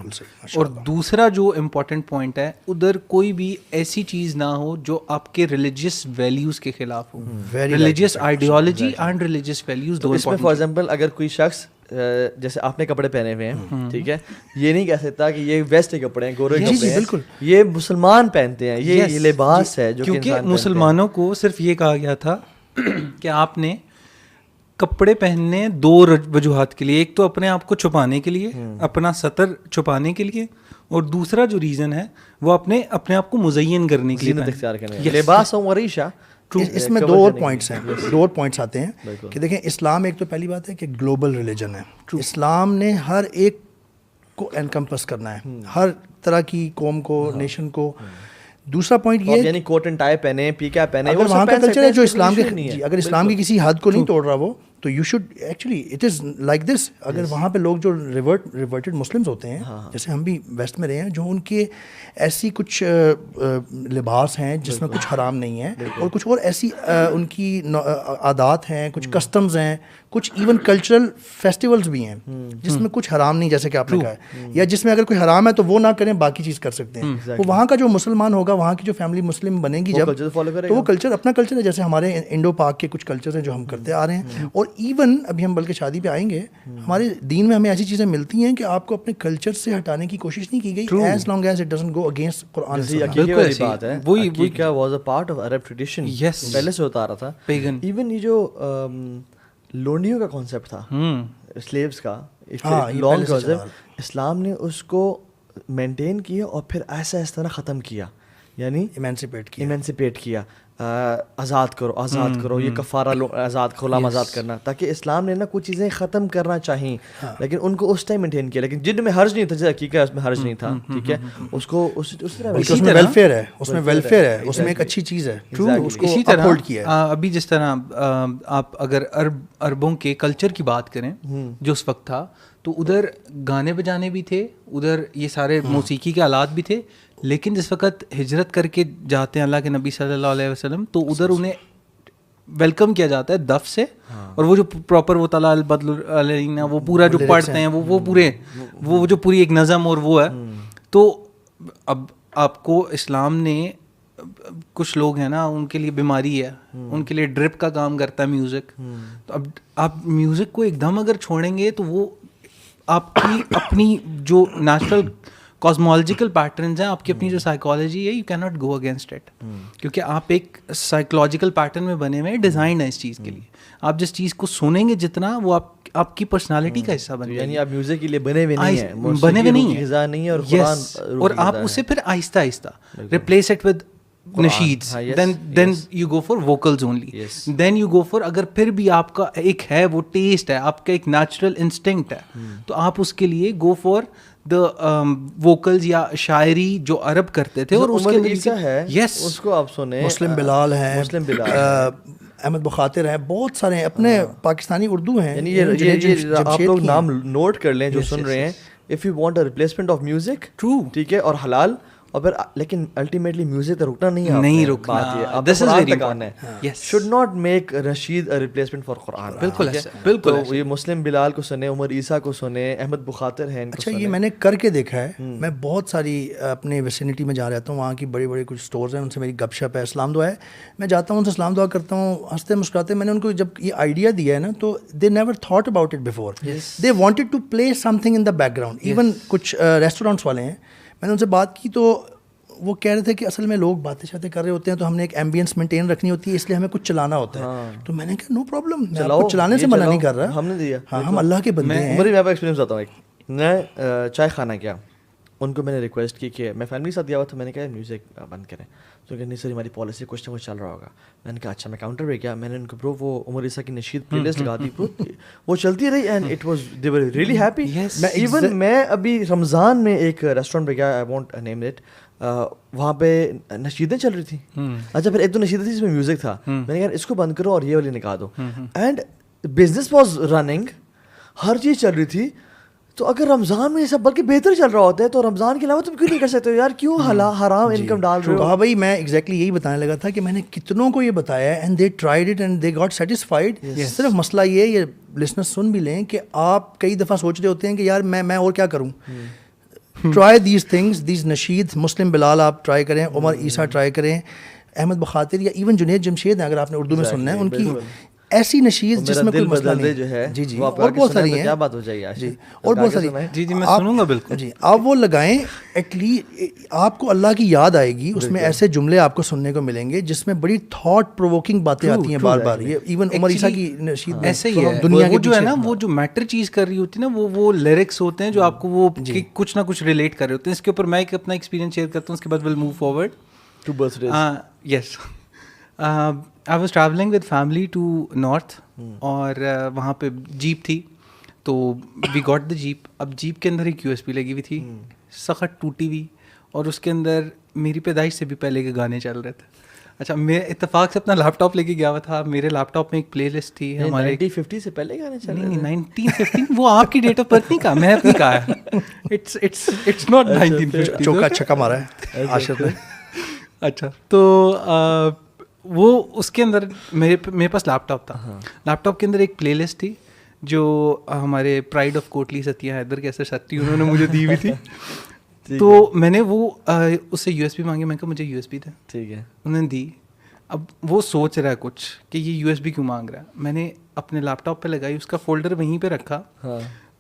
S2: اور دوسرا جو امپورٹنٹ پوائنٹ ہے, ادھر کوئی بھی ایسی چیز نہ ہو جو آپ کے ریلیجیس ویلیوز کے خلاف ہو. Religious ideology and religious values دو.
S1: اس میں فار ایگزامپل اگر کوئی شخص جیسے آپ نے کپڑے پہنے ہوئے ہیں, ٹھیک ہے, یہ نہیں کہہ سکتا کہ یہ ویسٹ کے کپڑے ہیں, گورے کپڑے ہیں, بالکل یہ مسلمان پہنتے ہیں, یہ لباس ہے جو
S2: کیونکہ مسلمانوں کو صرف یہ کہا گیا تھا کہ آپ نے کپڑے پہننے دو وجوہات کے لیے. ایک تو اپنے آپ کو چھپانے کے لیے, اپنا سطر چھپانے کے لیے, اور دوسرا جو ریزن ہے وہ اپنے آپ کو مزین کرنے کے لیے
S1: اختیار کرنے, لباس و ریشہ.
S3: اس میں دو اور پوائنٹس ہیں, دو اور پوائنٹس آتے ہیں کہ دیکھیں اسلام ایک تو پہلی بات ہے کہ گلوبل ریلیجن ہے. اسلام نے ہر ایک کو انکمپس کرنا ہے, ہر طرح کی قوم کو, نیشن کو. دوسرا پوائنٹ یہ
S1: یعنی کوٹ اینڈ ٹائی پہنے, پیکا پہنے,
S3: اگر وہاں کا کلچر ہے جو اسلام کے, اگر اسلام کی کسی حد کو نہیں توڑ رہا وہ, تو you should actually it is like this. اگر وہاں پہ لوگ جو ریورٹڈ مسلمس ہوتے ہیں, جیسے ہم بھی ویسٹ میں رہے ہیں, جو ان کے ایسی کچھ لباس ہیں جس میں کچھ حرام نہیں ہے, اور کچھ اور ایسی ان کی عادات ہیں, کچھ کسٹمز ہیں, کچھ ایون کلچرل فیسٹیولز بھی ہیں جس میں کچھ حرام نہیں, جیسے کہ آپ نے کہا ہے, یا جس میں اگر کوئی حرام ہے تو وہ نہ کریں, باقی چیز کر سکتے ہیں. وہ وہاں کا جو مسلمان ہوگا, وہاں کی جو فیملی مسلم بنے گی جب, تو وہ کلچر اپنا کلچر ہے. جیسے ہمارے انڈو پاک کے کچھ کلچرز ہیں جو ہم کرتے آ رہے ہیں. اور ایون ابھی ہم بلکہ شادی پہ آئیں گے, ہمارے دین میں ہمیں ایسی چیزیں ملتی ہیں کہ آپ کو اپنے کلچر سے ہٹانے کی کوشش نہیں کی گئی, as long as it doesn't go against Quran.
S1: بات ہے aqiqah was a part of Arab tradition, پہلے سے ہوتا آ رہا تھا. ایون یہ جو لونڈیوں کا کانسیپٹ تھا سلیوز کا
S3: لانگ
S1: اسلام نے اس کو مینٹین کیا اور پھر ایسا اس طرح ختم کیا, یعنی ایمینسیپیٹ کیا, آزاد کرو, یہ کفارہ آزاد غلام آزاد کرنا, تاکہ اسلام نے نا کچھ چیزیں ختم کرنا چاہیے لیکن ان کو اس ٹائم مینٹین کیا, لیکن جن میں حرج نہیں تھا, حقیقت اس میں حرج نہیں تھا, ٹھیک ہے, اس کو اس
S3: میں ویلفیئر ہے, اس میں ایک اچھی چیز ہے,
S2: اسی طرح ابھی جس طرح آپ اگر عربوں کے کلچر کی بات کریں جو اس وقت تھا, تو ادھر گانے بجانے بھی تھے, ادھر یہ سارے موسیقی کے آلات بھی تھے, لیکن جس وقت ہجرت کر کے جاتے ہیں اللہ کے نبی صلی اللہ علیہ وسلم, تو ادھر انہیں ویلکم کیا جاتا ہے دف سے, اور وہ جو پراپر وہ طلع البدر علینا وہ پورا جو پڑھتے ہیں وہ پورے وہ جو پوری ایک نظم اور وہ ہے. تو اب آپ کو اسلام نے, کچھ لوگ ہیں نا ان کے لیے بیماری ہے, ان کے لیے ڈرپ کا کام کرتا ہے میوزک, تو اب آپ میوزک کو ایک دم اگر چھوڑیں گے تو وہ آپ کی اپنی جو نیچرل کاسمولوجیکل پیٹرنز ہیں, آپ کی اپنی جو سائیکالوجی ہے, یو کی ناٹ گو اگینسٹ اٹ, کیونکہ آپ ایک سائیکولوجیکل پیٹرن میں بنے ہوئے, ڈیزائنڈ ہے اس چیز کے لیے. آپ جس چیز کو سنیں گے جتنا, وہ آپ کی پرسنالٹی کا حصہ بن جائے,
S1: یعنی آپ میوزک کے لیے بنے ہوئے نہیں ہیں,
S2: اور آپ اسے پھر آہستہ آہستہ replace it with nasheeds, then you go for vocals only, then you go for, اگر پھر بھی آپ کا ایک ہے وہ ٹیسٹ ہے, آپ کا ایک نیچرل انسٹنکٹ ہے, تو آپ اس کے لیے go for the vocals یا شاعری جو عرب کرتے تھے, اور اس کے
S1: عیسیٰ ہے, اس کو آپ سنیں,
S3: مسلم بلال ہیں, احمد بخاطر ہیں, بہت سارے ہیں, اپنے پاکستانی اردو ہیں,
S1: یعنی یہ آپ لوگ نام نوٹ کر لیں جو سن رہے ہیں. if you want a replacement of music, ٹھیک ہے, اور حلال, اور پھر لیکن الٹیمیٹلی میوزک تو رکنا نہیں رکنا, this is very important, should not make nasheed a replacement for Quran.
S2: بالکل
S1: یہ مسلم بلال کو سنیں, عمر عیسیٰ کو سنیں, احمد بخاطر ہیں.
S3: اچھا, یہ میں نے کر کے دیکھا ہے, میں بہت ساری اپنے ویسینٹی میں جا رہتا ہوں, وہاں کی بڑی بڑی کچھ اسٹورز ہیں, ان سے میری گپ شپ ہے, اسلام دعا ہے, میں جاتا ہوں ان سے اسلام دعا کرتا ہوں, ہنستے مسکراتے. میں نے ان کو جب یہ آئیڈیا دیا ہے نا, تو they never thought about it before, they wanted to play something in the background. Even کچھ ریسٹورینٹس والے ہیں, میں نے ان سے بات کی تو وہ کہہ رہے تھے کہ اصل میں لوگ باتیں شاتیں کر رہے ہوتے ہیں, تو ہم نے ایک ایمبینس مینٹین رکھنی ہوتی ہے, اس لیے ہمیں کچھ چلانا ہوتا ہے. تو میں نے کہا نو پرابلم, میں آپ کو چلانے سے منع نہیں کر رہا,
S1: ہم نے دیا,
S3: ہاں ہم اللہ کے بندے ہیں.
S1: میں آپ کا ایکسپیرینس بتاتا ہوں. ایک میں چائے خانہ گیا, ان کو میں نے ریکویسٹ کی کہ میں فیملی کے ساتھ گیا ہوا تھا, میں نے کہا میوزک بند کریں, تو کہ نہیں سر ہماری پالیسی کچھ نہ کچھ چل رہا ہوگا. میں نے کہا اچھا. میں کاؤنٹر پہ گیا, میں نے ان کو برو وہ عمر عیسیٰ کی نشید پلے لسٹ لگا دی, وہ چلتی رہی, and it was they were really happy. Even میں ابھی رمضان میں ایک ریسٹورینٹ پہ گیا, آئی وونٹ نیم اٹ, وہاں پہ نشیدیں چل رہی تھیں. اچھا, پھر ایک دو نشیدیں تھیں جس میں میوزک تھا, میں نے کہا اس کو بند کرو اور یہ والی نکال دو, اینڈ بزنس واز رننگ, ہر چیز چل رہی تھی. تو اگر رمضان میں یہ سب بلکہ بہتر چل رہا ہوتا ہے, تو رمضان کے علاوہ تم کیوں نہیں کر سکتے ہو یار, کیوں حرام انکم ڈال رہے ہو؟
S3: ہاں بھائی, میں ایگزیکٹلی یہی بتانے لگا تھا کہ میں نے کتنوں کو یہ بتایا ہے, and they tried it and they got satisfied. صرف مسئلہ یہ لسنر سن بھی لیں کہ آپ کئی دفعہ سوچ رہے ہوتے ہیں کہ یار میں اور کیا کروں. ٹرائی دیز تھنگس, دیز نشید, مسلم بلال آپ ٹرائی کریں, عمر عیسیٰ ٹرائی کریں, احمد بخاطر, یا ایون جنید جمشید ہیں, اگر آپ نے اردو میں سننا ہے, ان کی ایسی نشید جس میں کوئی مسئلہ نہیں
S1: جو ہے.
S3: جی اور بہت ساری ہیں,
S1: کیا بات ہو جائے گی
S3: جی, اور بہت ساری.
S2: جی میں سنوں گا بالکل.
S3: جی آپ وہ لگائیں, ایٹ لیسٹ آپ کو اللہ کی یاد آئے گی, اس میں ایسے جملے آپ کو سننے کو ملیں گے جس میں بڑی تھاٹ پرووکنگ باتیں آتی ہیں بار بار. یہ ایون عمر عیسیٰ کی نشید
S2: ایسے ہی ہے, دنیا کی جو ہے نا, وہ جو میٹر چیز کر رہی ہوتی ہے نا, وہ لیرکس ہوتے ہیں جو آپ کو وہ کچھ نہ کچھ ریلیٹ کر رہے ہوتے ہیں. اس کے اوپر میں ایک اپنا ایکسپیرینس شیئر کرتا ہوں, اس کے بعد will move forward
S1: to birthdays.
S2: Yes, I was traveling with family to north, اور وہاں پہ جیپ تھی, تو we got the jeep. اب جیپ کے اندر ایک USB لگی ہوئی تھی, سخت ٹوٹی ہوئی, اور اس کے اندر میری پیدائش سے بھی پہلے کے گانے چل رہے تھے. اچھا, میں اتفاق سے اپنا لیپ ٹاپ لے کے گیا ہوا تھا, میرے لیپ ٹاپ میں ایک پلے لسٹ تھی ہمارے
S1: 1950 سے پہلے گانے چل رہے.
S2: نہیں 1950, وہ آپ کی ڈیٹ آف برتھ نہیں کہا, میں اپنی کہا ہے. It's not 1950.
S3: چوکا چھکا مارا ہے عاشق نے.
S2: اچھا, تو وہ اس کے اندر میرے پاس لیپ ٹاپ تھا. لیپ ٹاپ کے اندر ایک پلے لسٹ تھی جو ہمارے پرائڈ آف کوٹلی ستیا حیدر کیسر ستی انہوں نے مجھے دی ہوئی تھی. تو میں نے وہ اس سے USB مانگی, میں کہا مجھے USB دے.
S1: ٹھیک ہے,
S2: انہوں نے دی. اب وہ سوچ رہا ہے کچھ کہ یہ USB کیوں مانگ رہا ہے. میں نے اپنے لیپ ٹاپ پہ لگائی, اس کا فولڈر وہیں پہ رکھا,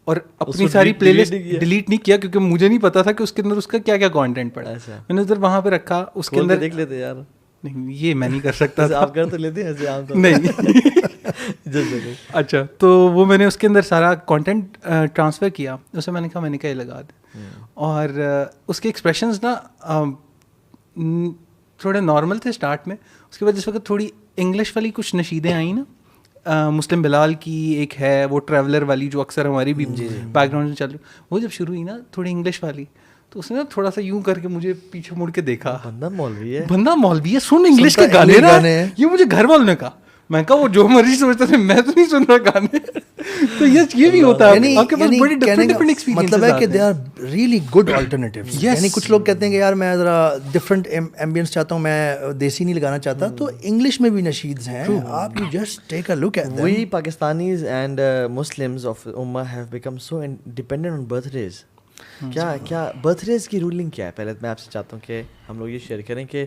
S2: اور اپنی ساری پلے لسٹ ڈیلیٹ نہیں کیا, کیونکہ مجھے نہیں پتا تھا کہ اس کے اندر اس کا کیا کیا کانٹینٹ پڑا. میں نے ادھر وہاں پہ رکھا, اس کے اندر
S1: دیکھ لیتے یار.
S2: نہیں یہ میں نہیں کر سکتا تھا.
S1: آپ کر تو لیتے ہیں ایسے عام طور
S2: نہیں. اچھا تو وہ میں نے اس کے اندر سارا کانٹینٹ ٹرانسفر کیا, اسے میں نے کہا یہ لگا دیں, اور اس کے ایکسپریشنز نا تھوڑے نارمل تھے اسٹارٹ میں. اس کے بعد جس وقت تھوڑی انگلش والی کچھ نشیدیں آئیں نا, مسلم بلال کی ایک ہے وہ ٹریولر والی جو اکثر ہماری بھی بیک گراؤنڈ میں چل رہی, وہ جب شروع ہوئی نا تھوڑی انگلش والی, تو اس نے نا تھوڑا سا یوں کر کے مجھے پیچھے مڑ کے دیکھا,
S1: بندہ مولوی ہے,
S2: بندہ مولوی ہے, سن انگلش کے گانے ہیں. یہ مجھے گھر والوں نے کہا, میں کہا وہ جو مرضی سمجھتا تھا, میں تو نہیں سن رہا گانے. تو یہ بھی ہوتا ہے آپ کے پاس بڑی ڈفرنٹ ایکسپیرینسز.
S3: مطلب ہے کہ they are really good alternatives. یعنی کچھ لوگ کہتے ہیں کہ یار میں ذرا ڈفرنٹ ایمبینس چاہتا ہوں, میں دیسی نہیں لگانا چاہتا, تو انگلش میں بھی نشیدز ہیں. آپ you just take a look at them.
S1: We Pakistanis and Muslims of ummah have become so dependent on birthdays. کیا برتھ ڈیز کی رولنگ کیا ہے؟ پہلے میں آپ سے چاہتا ہوں کہ ہم لوگ یہ شیئر کریں کہ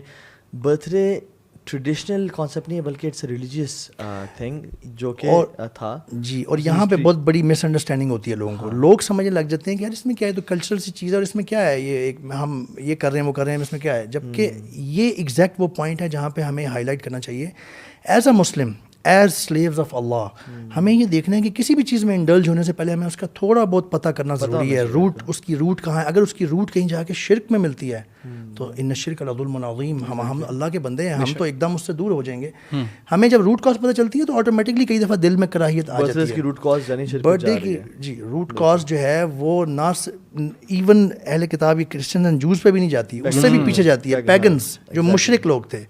S1: برتھ ڈے ٹریڈیشنل کانسیپٹ نہیں ہے بلکہ اٹس اے ریلیجیس تھنگ جو کہ تھا.
S3: جی, اور یہاں پہ بہت بڑی مس انڈرسٹینڈنگ ہوتی ہے لوگوں کو. لوگ سمجھنے لگ جاتے ہیں کہ یار اس میں کیا ہے, تو کلچرل سی چیز ہے, اور اس میں کیا ہے, یہ ہم یہ کر رہے ہیں وہ کر رہے ہیں, اس میں کیا ہے. جبکہ یہ ایگزیکٹ وہ پوائنٹ ہے جہاں پہ ہمیں ہائی لائٹ کرنا چاہیے as a Muslim, as slaves of Allah. ہمیں یہ دیکھنا ہے کہ کسی بھی چیز میں انڈلج ہونے سے پہلے ہمیں اس کا تھوڑا بہت پتہ کرنا ضروری ہے. روٹ, اس کی روٹ کہاں ہے. اگر اس کی روٹ کہیں جا کے شرک میں ملتی ہے تو ان الشرک لظلم عظیم, ہم اللہ کے بندے ہیں, ہم تو ایک دم اس سے دور ہو جائیں گے. ہمیں جب روٹ کاز پتہ چلتی ہے تو آٹومیٹکلی کئی دفعہ دل میں کراہیت آ جاتی ہے. برتھ ڈے کی جی روٹ کاز جو ہے وہ نہ ایون اہل کتاب کرسچن اینڈ جوز پہ بھی نہیں جاتی, اس سے بھی پیچھے جاتی ہے. پیگنس جو مشرک لوگ تھے,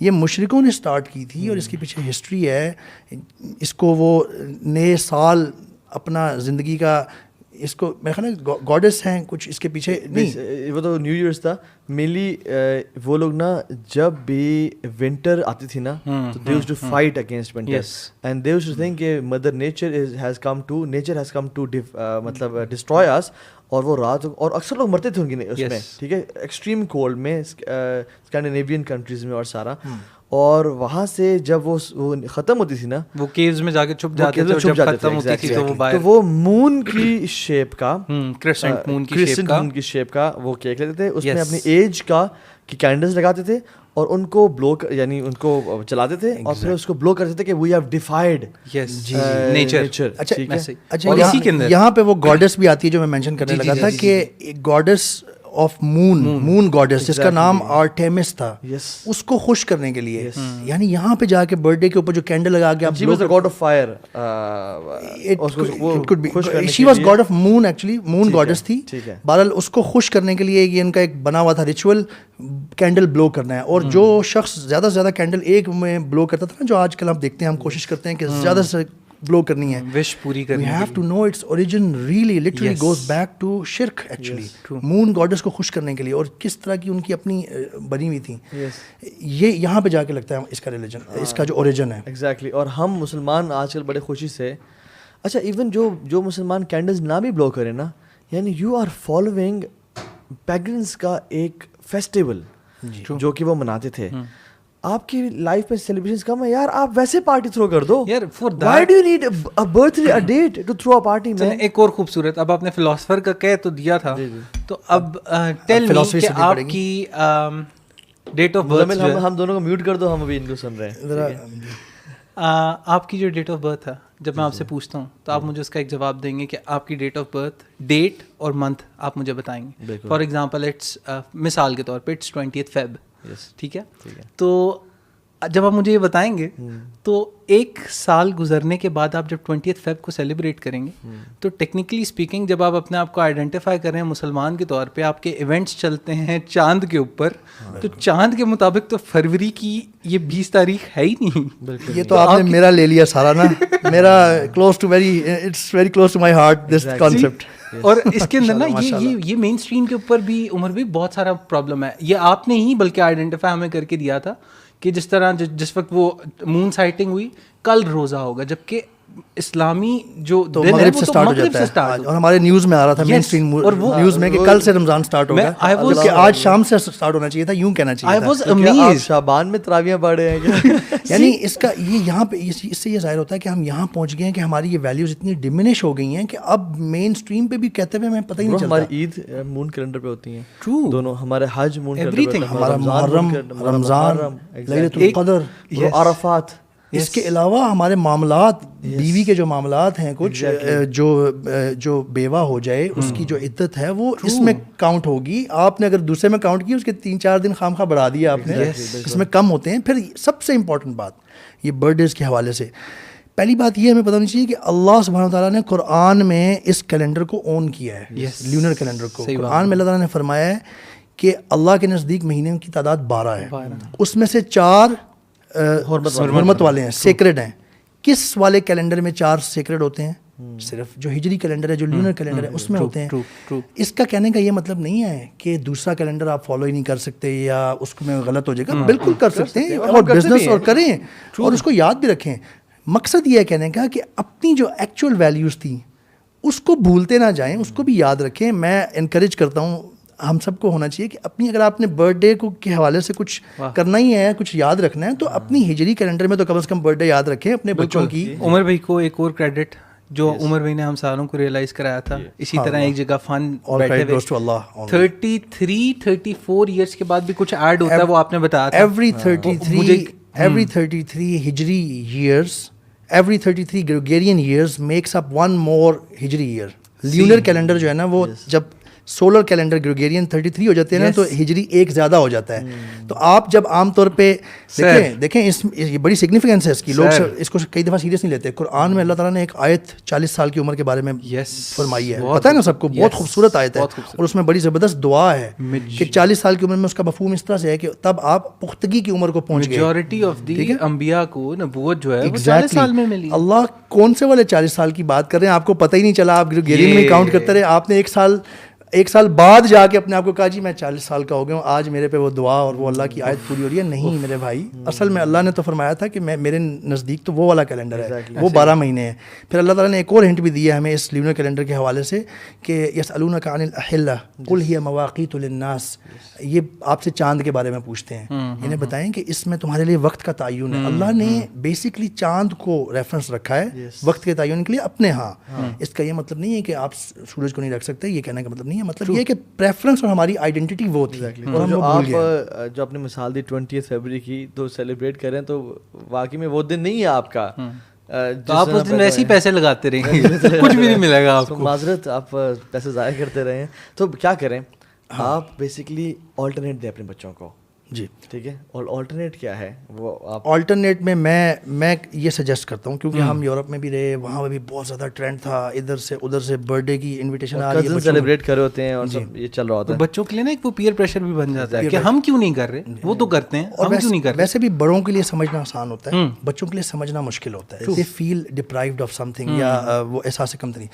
S3: یہ مشرکوں نے سٹارٹ کی تھی, اور اس کے پیچھے ہسٹری ہے. اس کو وہ نئے سال اپنا زندگی کا, اس کو میرے خیال ہے گاڈس ہیں کچھ اس کے پیچھے. نہیں
S1: وہ تو نیو ایئرس تھا مینلی. وہ لوگ نا جب بھی ونٹر آتی تھی نا تو they used to fight against winter, and they used to think کہ mother nature has come to مطلب ڈسٹروائے اس. اور وہ رات, اور اکثر لوگ مرتے تھے ان کی اس میں, ٹھیک ہے, ایکسٹریم کولڈ میں, اسکینڈینیوین کنٹریز میں اور سارا. اور وہاں سے جب وہ ختم ہوتی تھی نا,
S2: وہ کیوز میں جا کے چھپ جاتے تھے, جب ختم ہوتی تھی
S1: تو وہ مون کی شیپ کا,
S2: کرسنٹ مون
S1: کی شیپ کا وہ کیک لیتے تھے, اس میں اپنی ایج کا کی کینڈلز لگاتے تھے اور ان کو بلو, یعنی ان کو چلاتے تھے اور پھر اس کو بلو کرتے تھے کہ وی ہیو ڈیفائیڈ نیچر.
S3: اچھا, یہاں پہ وہ گاڈس بھی آتی ہے جو میں مینشن کرنے لگا تھا کہ گاڈس آف مون گاڈس جس کا نام آرٹیمس تھا, اس کو خوش کرنے کے لیے. یعنی یہاں پہ جا کے برتھ ڈے کے اوپر جو کینڈل لگا کے
S1: she was god of fire,
S3: she was god of moon, actually moon gods تھی. بہرحال اس کو خوش کرنے کے لیے یہ ان کا ایک بنا ہوا تھا ریچول, کینڈل بلو کرنا ہے. اور جو شخص زیادہ سے زیادہ کینڈل ایک میں بلو کرتا تھا نا, جو آج کل ہم دیکھتے ہیں, ہم کوشش کرتے ہیں کہ زیادہ سے بلو کرنی ہے,
S2: وش پوری کرنی ہے.
S3: We have to know its origin really literally goes back to shirk actually. Moon gods کو خوش کرنے کے لیے, اور کس طرح کی ان کی اپنی بنی ہوئی تھیں. یہ یہاں پہ جا کے لگتا ہے اس کا ریلیجن, اس کا جو اوریجن ہے.
S1: ایگزیکٹلی. اور ہم مسلمان آج کل بڑے خوشی سے, اچھا ایون جو مسلمان کینڈلز نہ بھی بلو کریں نا, یعنی یو آر فالوئنگ پیگنس کا ایک فیسٹیول جو کہ وہ مناتے تھے. آپ کی لائف میں سیلیبریشنز کم ہے یار, آپ ویسے پارٹی تھرو کر دو
S2: یار.
S1: Why do you need a birthday, a date to throw a party man?
S2: ایک اور خوبصورت, اب آپ نے فلاسفر کا کہہ تو دیا تھا, تو اب ٹیل می کہ آپ کی ڈیٹ آف برتھ,
S1: ہم دونوں کو میوٹ کر دو, ہم ابھی ان کو سن رہے ہیں.
S2: آپ کی جو ڈیٹ آف برتھ ہے, جب میں آپ سے پوچھتا ہوں تو آپ مجھے اس کا ایک جواب دیں گے کہ آپ کی ڈیٹ آف برتھ, ڈیٹ اور منتھ آپ مجھے بتائیں گے. فار ایگزامپل اٹس, مثال کے طور پہ اٹس 20th Feb, ٹھیک ہے. تو جب آپ مجھے یہ بتائیں گے تو ایک سال گزرنے کے بعد آپ جب 20th Feb کو سیلیبریٹ کریں گے, تو ٹیکنیکلی اسپیکنگ جب آپ اپنے آپ کو آئیڈینٹیفائی کر رہے ہیں مسلمان کے طور پہ, آپ کے ایونٹس چلتے ہیں چاند کے اوپر, تو چاند کے مطابق تو فروری کی یہ 20 تاریخ ہے ہی نہیں.
S3: یہ تو آپ نے میرا لے لیا سارا نا, میرا close to very, it's very close to my heart this concept.
S2: اور اس کے اندر نا یہ مین اسٹریم کے اوپر بھی عمر بھی بہت سارا پرابلم ہے. یہ آپ نے ہی بلکہ آئیڈینٹیفائی ہمیں کر کے دیا تھا کہ جس طرح جس وقت وہ مون سائٹنگ ہوئی, کل روزہ ہوگا, جبکہ اسلامی جو
S3: تو
S2: دن ہے
S3: مغرب
S2: وہ
S3: سے
S2: تو
S3: سٹارٹ ہو
S2: مغرب
S3: جاتا
S2: سے
S3: ہے.
S2: سٹارٹ
S3: اور ہمارے نیوز میں آ رہا تھا مین اسٹریم نیوز میں کہ کل سے رمضان سٹارٹ ہوگا, جبکہ آج شام سے سٹارٹ ہونا چاہیے تھا, یوں کہنا چاہیے تھا.
S1: آپ شعبان میں تراویحیں پڑھ رہے ہیں کیا؟
S3: یعنی اس کا یہ یہاں پہ اس سے یہ ظاہر ہوتا ہے کہ ہم یہاں پہنچ گئے ہیں کہ ہماری یہ ویلیوز اتنی ڈمینش ہو گئی ہیں کہ اب مین اسٹریم پہ بھی کہتے ہوئے ہمیں پتہ ہی نہیں چلتا.
S1: ہماری عید مون کیلنڈر پہ ہوتی ہیں دونوں, ہمارے حج مون
S2: Everything.
S3: ہمارا محرم, رمضان, لیلۃ القدر,
S1: عرفات.
S3: اس کے علاوہ ہمارے معاملات, بیوی کے جو معاملات ہیں کچھ, جو بیوہ ہو جائے اس کی جو عدت ہے وہ اس میں کاؤنٹ ہوگی. آپ نے اگر دوسرے میں کاؤنٹ کی اس کے 3-4 دن خام خواہ بڑھا دیا آپ نے, اس میں کم ہوتے ہیں. پھر سب سے امپورٹنٹ بات یہ برتھ ڈیز کے حوالے سے, پہلی بات یہ ہمیں پتہ ہونی چاہیے کہ اللہ سبحانہ تعالیٰ نے قرآن میں اس کیلنڈر کو اون کیا ہے, لیونر کیلنڈر کو. قرآن میں اللہ تعالیٰ نے فرمایا ہے کہ اللہ کے نزدیک مہینے کی تعداد 12 ہے, اس میں سے 4 حرمت والے ہیں, سیکرڈ ہیں. کس والے کیلنڈر میں 4 سیکرڈ ہوتے ہیں؟ صرف جو ہجری کیلنڈر ہے, جو لیونر کیلنڈر ہے, اس میں ہوتے ہیں. اس کا کہنے کا یہ مطلب نہیں ہے کہ دوسرا کیلنڈر آپ فالو ہی نہیں کر سکتے یا اس میں غلط ہو جائے گا. بالکل کر سکتے ہیں, اور بزنس اور کریں اور اس کو یاد بھی رکھیں. مقصد یہ ہے کہنے کا کہ اپنی جو ایکچوئل ویلیوز تھیں اس کو بھولتے نہ جائیں, اس کو بھی یاد رکھیں. میں انکریج کرتا ہوں, ہم سب کو ہونا چاہیے کہ اپنی, اگر آپ نے برتھ ڈے کو کے حوالے سے کچھ کرنا ہی ہے, کچھ یاد رکھنا ہے, تو اپنی ہجری کیلنڈر میں تو کم از کم برتھ ڈے یاد رکھیں اپنے بچوں کی.
S2: عمر بھائی کو ایک اور کریڈٹ جو عمر بھائی نے ہم ساروں کو ریئلائز کرایا تھا. اسی طرح ایک جگہ فن بیٹھے ہوئے 33-34 ایئرس کے بعد بھی کچھ ایڈ ہوتا ہے, وہ آپ نے بتایا تھا.
S3: every 33 ہجری years, every 33 Gregorian years makes up one more ہجری ایئر. لیونر کیلنڈر جو ہے نا وہ جب سولر کیلنڈر گریگورین 33 ہو جاتے ہیں نا, تو ہجری ایک زیادہ ہو جاتا ہے. تو آپ جب عام طور پہ دیکھیں یہ بڑی سگنیفیکینس ہے اس کی, لوگ اس کو کئی دفعہ سیریس نہیں لیتے. قرآن میں اللہ تعالیٰ نے ایک آیت 40 سال کی عمر کے بارے میں فرمائی ہے, پتہ ہے نا سب کو, بہت خوبصورت آیت ہے, اور اس میں بڑی زبردست دعا ہے کہ 40 سال کی عمر میں اس کا مفہوم اس طرح سے ہے کہ تب آپ پختگی کی عمر کو پہنچ گئے.
S2: میجورٹی آف دی انبیاء کو نبوت جو ہے وہ 40 سال میں ملی.
S3: اللہ کون سے والے 40 سال کی بات کر رہے ہیں, آپ کو پتہ ہی نہیں چلا, آپ گریگورین میں کاؤنٹ کرتے رہے. آپ نے ایک سال بعد جا کے اپنے آپ کو کہا جی میں 40 سال کا ہو گیا ہوں, آج میرے پہ وہ دعا اور وہ اللہ کی آیت پوری ہو رہی ہے. نہیں میرے بھائی, اصل میں اللہ نے تو فرمایا تھا کہ میرے نزدیک تو وہ والا کیلنڈر ہے, وہ 12 مہینے ہیں. پھر اللہ تعالیٰ نے ایک اور ہنٹ بھی دیا ہمیں اس لیونر کیلنڈر کے حوالے سے کہ یسألونک عن الاحلہ قل ہی مواقیت للناس, یہ آپ سے چاند کے بارے میں پوچھتے ہیں, انہیں بتائیں کہ اس میں تمہارے لیے وقت کا تعین ہے. اللہ نے بیسکلی چاند کو ریفرنس رکھا ہے وقت کے تعین کے لیے اپنے ہاں. اس کا یہ مطلب نہیں ہے کہ آپ سورج کو نہیں رکھ سکتے, یہ کہنے کا مطلب نہیں ہے. مطلب یہ کہ پریفرنس اور ہماری آئیڈینٹی وہ تھی, اور ہم
S1: آپ جو آپ نے مثال دی 20 فروری کی, تو سیلیبریٹ کریں تو واقعی میں وہ دن نہیں ہے آپ کا,
S2: تو آپ اس دن ویسے ہی پیسے لگاتے رہیں گے, کچھ بھی نہیں ملے گا آپ کو.
S1: معذرت, آپ پیسے ضائع کرتے رہے ہیں. تو کیا کریں, آپ بیسکلی آلٹرنیٹ دیں اپنے بچوں کو.
S3: جی
S1: ٹھیک ہے, اور آلٹرنیٹ کیا ہے وہ آپ
S3: آلٹرنیٹ میں یہ سجیسٹ کرتا ہوں, کیونکہ ہم یورپ میں بھی رہے, وہاں پہ بھی بہت زیادہ ٹرینڈ تھا, ادھر سے ادھر سے برتھ ڈے کی انویٹیشن آ رہی ہے,
S1: سیلیبریٹ کر رہے ہوتے ہیں اور سب یہ چل رہا ہوتا ہے.
S2: بچوں کے لیے نا ایک وہ پیئر پریشر بھی بن جاتا ہے کہ ہم کیوں نہیں کر رہے, وہ تو کرتے ہیں,
S3: اور
S2: ہم کیوں نہیں کر رہے.
S3: ویسے بھی بڑوں کے لیے سمجھنا آسان ہوتا ہے, بچوں کے لیے سمجھنا مشکل ہوتا ہے. They feel deprived of something, یا وہ احساس کمتری.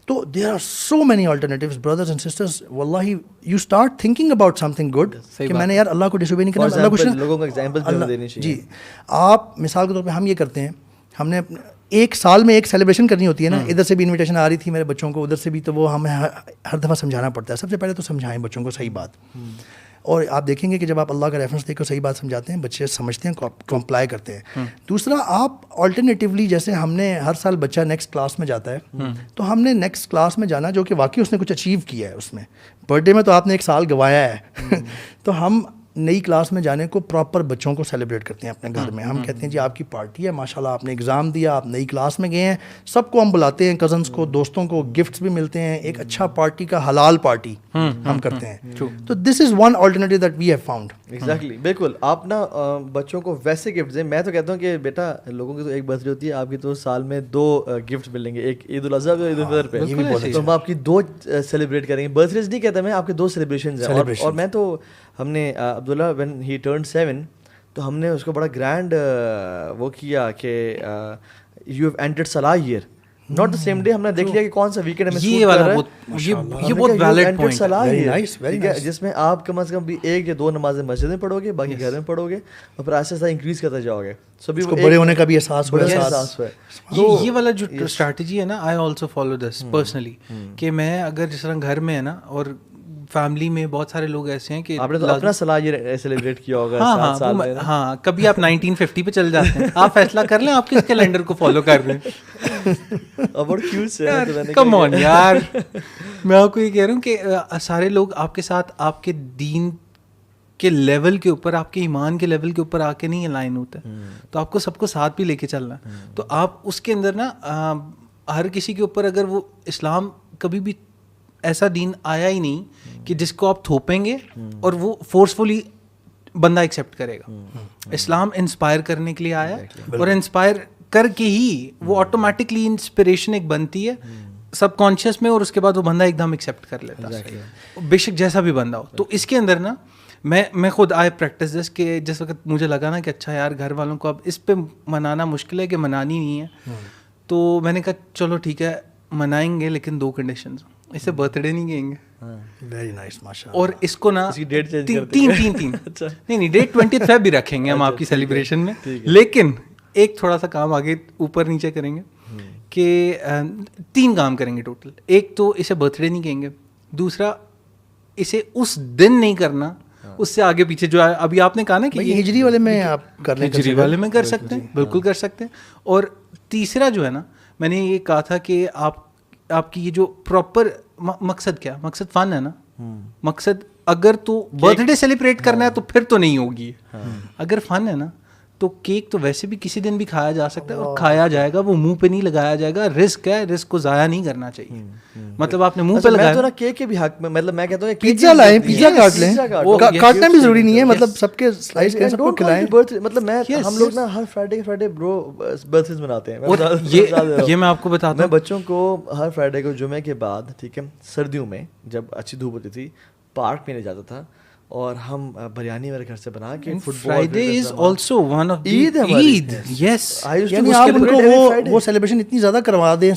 S3: تو there are so many alternatives brothers and sisters. واللہ you start thinking about something good کہ میں نے یار اللہ کو ڈس اوبے نہیں کرنا, اللہ کچھ
S1: لوگوں کو ایگزامپل دینی چاہیے.
S3: جی آپ مثال کے طور پہ ہم یہ کرتے ہیں, ہم نے ایک سال میں ایک سیلیبریشن کرنی ہوتی ہے نا, ادھر سے بھی انویٹیشن آ رہی تھی میرے بچوں کو, ادھر سے بھی, تو وہ ہمیں ہر دفعہ سمجھانا پڑتا ہے. سب سے پہلے تو سمجھائیں بچوں کو صحیح بات, اور آپ دیکھیں گے کہ جب آپ اللہ کا ریفرنس دے کر صحیح بات سمجھاتے ہیں, بچے سمجھتے ہیں, کمپلائی کرتے ہیں. دوسرا, آپ آلٹرنیٹیولی, جیسے ہم نے ہر سال بچہ نیکسٹ کلاس میں جاتا ہے, تو ہم نے نیکسٹ کلاس میں جانا جو کہ واقعی اس نے کچھ اچیو کیا ہے. اس میں برتھ ڈے میں تو آپ نے ایک سال گوایا ہے, تو ہم نئی کلاس میں جانے کو پراپر بچوں کو سیلیبریٹ کرتے ہیں اپنے گھر میں. ہم کہتے ہیں جی آپ کی پارٹی ہے, ماشاء اللہ آپ نے ایگزام دیا, آپ نئی کلاس میں گئے ہیں, سب کو ہم بلاتے ہیں, کزنس کو, دوستوں کو, گفٹس بھی ملتے ہیں, ایک اچھا پارٹی کا حلال پارٹی ہم کرتے ہیں. تو this is one alternative that we have found.
S1: Exactly, بالکل. آپ نا بچوں کو ویسے گفٹ دیں. میں تو کہتا ہوں کہ بیٹا لوگوں کی تو ایک برتھ ڈے ہوتی ہے, آپ کی تو سال میں 2 گفٹ ملیں گے, ایک عید الاضحیٰ اور عید الفطر پہ, تو ہم آپ کی 2 سیلیبریٹ کریں گے. برتھ ڈیز نہیں کہتا میں, آپ کے 2 سیلیبریشنز ہیں. اور میں تو, ہم نے عبداللہ وین ہی ٹرنڈ 7, تو ہم نے اس کو بڑا گرینڈ وہ کیا کہ یو ہیو اینٹرڈ صلاح year. Not the same day. ہم نے دیکھ لیا کہ کون سا ویکینڈ میں
S2: یہ بہت ویلڈ پوائنٹ
S1: ہے, جس میں آپ کم از کم بھی 1 یا 2 نمازیں مسجد میں پڑھو گے, باقی گھر میں پڑھو گے, اور پھر آہستہ آہستہ انکریز کرتے جاؤ گے. سبھی کو
S3: بڑے ہونے کا بھی احساس ہوا.
S2: یہ والا جو اسٹریٹجی ہے نا, I also follow this personally, کہ میں اگر جس طرح گھر میں ہے نا, اور فیملی میں بہت سارے لوگ ایسے ہیں کہ
S1: آپ نے تو اپنا صلاح یہ سیلیبریٹ کیا ہوگا.
S2: ہاں, کبھی آپ 1950 پہ چل جاتے ہیں, آپ فیصلہ کر لیں آپ کس کیلنڈر کو فالو کر رہے ہیں. کم آن یار, میں آپ کو یہ کہہ رہا ہوں کہ سارے لوگ آپ کے ساتھ آپ کے دین کے لیول کے اوپر, آپ کے ایمان کے لیول کے اوپر آ کے نہیں الائن ہوتے, تو آپ کو سب کو ساتھ بھی لے کے چلنا ہے. تو آپ اس کے اندر نا ہر کسی کے اوپر, اگر وہ اسلام کبھی بھی ایسا دین آیا ہی نہیں کہ جس کو آپ تھوپیں گے اور وہ فورسفلی بندہ ایکسیپٹ کرے گا. اسلام انسپائر کرنے کے لیے آیا, اور انسپائر کر کے ہی وہ آٹومیٹکلی انسپریشن ایک بنتی ہے سب کانشیس میں, اور اس کے بعد وہ بندہ ایک دم ایکسیپٹ کر لیتا ہے, بے شک جیسا بھی بندہ ہو. تو اس کے اندر نا میں خود آئی پریکٹس دس, کہ جس وقت مجھے لگا نا کہ اچھا یار گھر والوں کو اب اس پہ منانا مشکل ہے کہ منانی نہیں ہے, تو میں نے کہا چلو ٹھیک ہے منائیں گے, لیکن 2 کنڈیشنز. اسے برتھ ڈے نہیں کہیں گے,
S3: ویری نائس ماشاء,
S2: اور اس کو نا 3 ڈیٹ 20 فیب بھی رکھیں گے ہم آپ کی سیلیبریشن میں, لیکن ایک تھوڑا سا کام آگے اوپر نیچے کریں گے کہ 3 کام کریں گے ٹوٹل. ایک تو اسے برتھ ڈے نہیں کہیں گے, دوسرا اسے اس دن نہیں کرنا, اس سے آگے پیچھے جو ہے ابھی آپ نے کہا نا کہ
S3: ہجری والے میں آپ کر لیں,
S2: ہجری والے میں کر سکتے ہیں, بالکل کر سکتے ہیں. اور تیسرا جو ہے نا, میں نے یہ کہا تھا کہ آپ کی یہ جو پراپر مقصد کیا, مقصد فن ہے نا, مقصد اگر تو برتھ ڈے سیلیبریٹ کرنا ہے تو پھر تو نہیں ہوگی. اگر فن ہے نا تو کیک تو ویسے بھی کسی دن بھی کھایا جا سکتا ہے, اور کھایا جائے گا, وہ منہ پہ نہیں لگایا جائے گا. رسک ہے, رسک کو ضائع نہیں کرنا چاہیے. مطلب آپ نے منہ پہ لگایا,
S1: میں تو کیک کے بھی حق میں, مطلب میں کہتا ہوں
S3: پیزا لائیں, پیزا کاٹ لیں, کاٹنا بھی ضروری نہیں ہے, مطلب سب کے سلائس کریں, سب کو کھلائیں.
S1: مطلب میں ہم لوگ نا ہر فرائیڈے برو برتھ ڈیز مناتے ہیں.
S2: یہ میں آپ کو بتاتا ہوں,
S1: میں بچوں کو ہر فرائیڈے کو جمعے کے بعد, ٹھیک ہے, سردیوں میں جب اچھی دھوپ ہوتی تھی, پارک میں لے جاتا تھا, اور ہم بریانی میرے گھر سے بنا کے,
S2: Friday is also one of Eid. Yes,
S3: یعنی آپ ان کو وہ سیلیبریشن اتنی زیادہ کروا دیں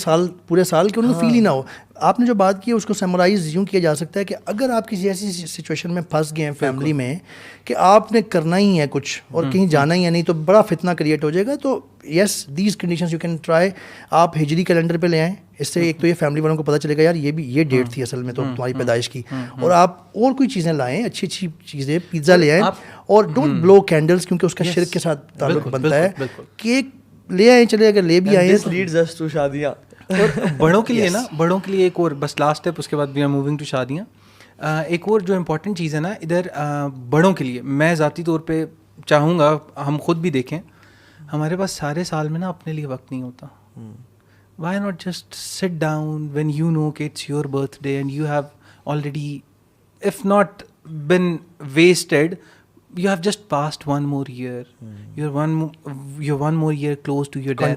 S3: پورے سال کہ ان کو فیل ہی نہ ہو. آپ نے جو بات کی اس کو سمرائز یوں کیا جا سکتا ہے کہ اگر آپ کسی ایسی سچویشن میں پھنس گئے ہیں فیملی میں کہ آپ نے کرنا ہی ہے کچھ اور کہیں جانا ہی ہے نہیں, تو بڑا فتنہ کریٹ ہو جائے گا. تو yes, these conditions you can try. آپ ہجری کیلنڈر پہ لے آئیں, اس سے ایک تو یہ فیملی والوں کو پتہ چلے گا یار یہ ڈیٹ تھی اصل میں تو تمہاری پیدائش کی, اور آپ اور کوئی چیزیں لائیں, اچھی اچھی چیزیں, پیزا لے آئیں, اور ڈونٹ بلو کینڈلس کیونکہ اس کا شرک کے ساتھ تعلق بنتا ہے. کیک لے آئیں, چلے اگر لے بھی آئیں,
S1: لیڈز اس ٹو شادیاں.
S2: اور بڑوں کے لیے نا, بڑوں کے لیے ایک اور بس لاسٹ اسٹیپ, اس کے بعد وی آر موونگ ٹو شادیاں. ایک اور جو امپورٹنٹ چیز ہے نا ادھر بڑوں کے لیے, میں ذاتی طور پہ چاہوں گا ہم خود بھی دیکھیں, ہمارے پاس سارے سال میں نا اپنے لیے وقت نہیں ہوتا. Why not just sit down when you know کہ it's your birthday and you have already, if not been wasted, you have just passed one more year. You're one more year close to your death.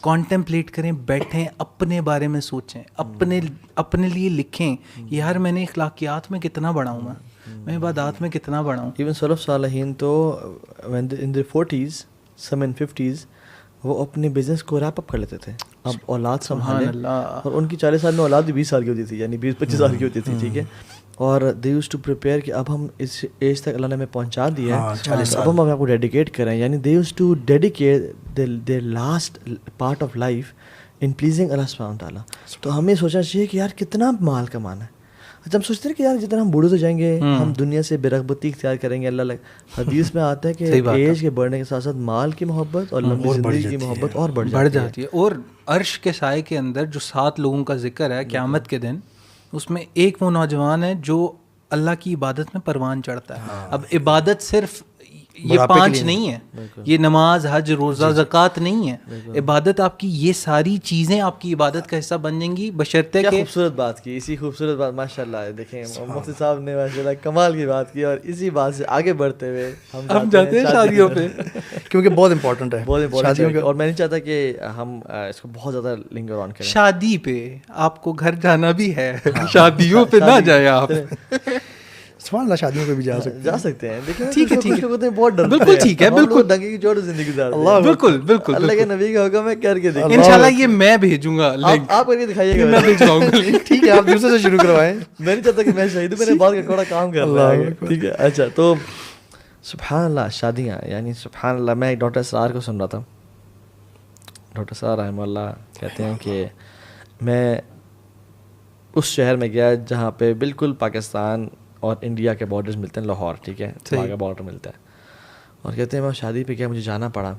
S2: Contemplate کریں, بیٹھیں, اپنے بارے میں سوچیں, اپنے لیے لکھیں, یار میں نے اخلاقیات میں کتنا بڑھا ہوں, میں عبادات میں کتنا بڑھا ہوں.
S1: Even سلف صالحین تو when in their 40s, some in 50s, وہ اپنے بزنس کو ریپ اپ کر لیتے تھے. اب اولاد سنبھالیں, اور ان کی 40 سال میں اولاد بھی 20 سال کی ہوتی تھی, یعنی 20-25 سال کی ہوتی تھی, ٹھیک ہے, اور دے یوز ٹو پریپیئر کہ اب ہم اس ایج تک اللہ نے ہمیں پہنچا دیا ہے, اب ہم اپنے آپ کو ڈیڈیکیٹ کریں. یعنی they use to dedicate their last part of life in pleasing Allah سبحانہ تعالیٰ. تو ہمیں سوچنا چاہیے کہ یار کتنا مال کمانا ہے. اچھا, ہم سوچتے ہیں کہ یار جتنا ہم بوڑھے ہو جائیں گے ہم دنیا سے بے رغبتی اختیار کریں گے. اللہ حدیث میں آتا ہے کہ ایج کے بڑھنے کے ساتھ ساتھ مال کی محبت اور لمبی زندگی کی محبت اور بڑھ جاتی ہے.
S2: اور عرش کے سائے کے اندر جو 7 لوگوں کا ذکر ہے قیامت کے دن, اس میں ایک وہ نوجوان ہے جو اللہ کی عبادت میں پروان چڑھتا ہے. اب عبادت صرف یہ 5 نہیں ہے, یہ نماز, حج, روزہ, زکوٰۃ نہیں ہے. عبادت آپ کی یہ ساری چیزیں آپ کی عبادت کا حصہ بن جائیں گی, بشرطے کہ
S1: خوبصورت بات کی, اسی خوبصورت بات ماشاء اللہ. دیکھیں مفتی صاحب نے ماشاء اللہ کمال کی بات کی, اور اسی بات سے آگے بڑھتے ہوئے ہم
S2: جاتے ہیں شادیوں پہ,
S3: کیونکہ بہت امپورٹنٹ ہے,
S1: بہت امپورٹنٹ. اور میں نہیں چاہتا کہ ہم اس کو بہت زیادہ لنگر آن کریں.
S2: شادی پہ آپ کو گھر جانا بھی ہے, شادیوں پہ نہ جائیں آپ.
S3: سبحان اللہ شادیوں پہ بھی
S1: جا سکتے ہیں. لیکن
S2: ٹھیک ہے
S1: بہت ڈرتے
S2: بالکل ٹھیک ہے بالکل
S1: ڈنگے کی چوٹ زندگی گزارتے ہیں.
S2: بالکل بالکل
S1: اللہ کے نبی کا حکم ہے کر کے دیکھیں.
S2: انشاءاللہ یہ میں بھیجوں گا لنک,
S1: آپ کر کے دکھائیے گا.
S2: میں بھیجواؤں گا.
S3: ٹھیک ہے آپ دوسرے سے شروع کروائیں.
S1: میں نہیں چاہتا کہ میں شہید ہوں, میں نے بات کا تھوڑا کام کر رہا ہے. ٹھیک ہے اچھا. تو سبحان اللہ شادیاں یعنی سبحان اللہ. میں ایک ڈاکٹر اسرار کو سن رہا تھا. ڈاکٹر اسرار رحمہ اللہ کہتے ہیں کہ میں اس شہر میں گیا جہاں پہ بالکل پاکستان اور انڈیا کے بارڈرز ملتے ہیں, لاہور, ٹھیک ہے, وہاں کا بارڈر ملتا ہے. اور کہتے ہیں میں شادی پہ گیا, مجھے جانا پڑا,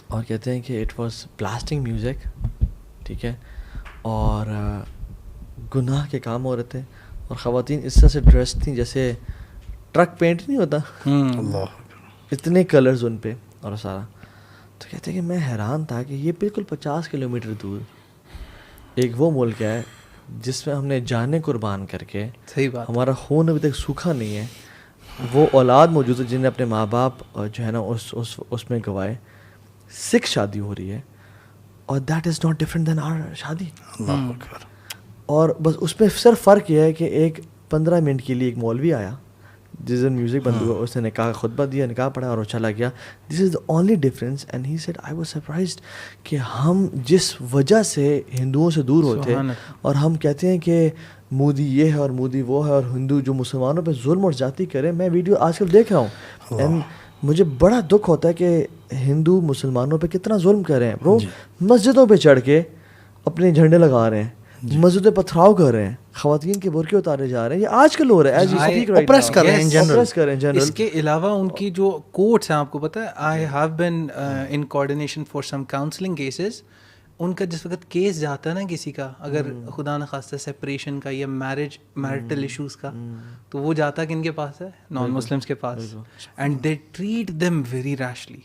S1: اور کہتے ہیں کہ اٹ واز بلاسٹنگ میوزک, ٹھیک ہے, اور گناہ کے کام ہو رہے تھے, اور خواتین اس طرح سے ڈریس تھیں جیسے ٹرک پینٹ نہیں ہوتا, اتنے کلرز ان پہ اور سارا. تو کہتے ہیں کہ میں حیران تھا کہ یہ بالکل 50 کلومیٹر دور ایک وہ ملک ہے جس میں ہم نے جانیں قربان کر کے,
S2: صحیح بات,
S1: ہمارا خون ابھی تک سوکھا نہیں ہے, وہ اولاد موجود ہے جن نے اپنے ماں باپ جو ہے نا اس میں گوائے, 6 شادی ہو رہی ہے, اور that is not different than our شادی. اور بس اس میں صرف فرق یہ ہے کہ ایک 15 منٹ کے لیے ایک مولوی آیا جس دن میوزک بند ہوا, اس نے نکاح خطبہ دیا, نکاح پڑھا اور وہ چلا گیا. This is the only difference. And he said I was surprised کہ ہم جس وجہ سے ہندوؤں سے دور ہوتے ہیں, اور ہم کہتے ہیں کہ مودی یہ ہے اور مودی وہ ہے, اور ہندو جو مسلمانوں پہ ظلم اور زیادتی کرے. میں ویڈیو آج کل دیکھ رہا ہوں اینڈ مجھے بڑا دکھ ہوتا ہے کہ ہندو مسلمانوں پہ کتنا ظلم کر رہے ہیں. وہ مسجدوں پہ چڑھ کے اپنے جھنڈے لگا رہے ہیں, مسجدیں پتھراؤ کر رہے ہیں, خواتین کے برقعے اتارے جا رہے ہیں. یہ آج کل ہو رہا ہے,
S3: اوپریس کر رہے ہیں جنرل.
S2: اس کے علاوہ ان کی جو کورٹس ہیں, آپ کو پتہ ہے, I have been in coordination for some counselling cases. ان کا جس وقت کیس جاتا ہے نا کسی کا, اگر خدا نخواستہ سپریشن کا یا میرٹل ایشوز کا, تو وہ جاتا کہ ان کے پاس ہے, نان مسلمس کے پاس, and they treat them very rashly,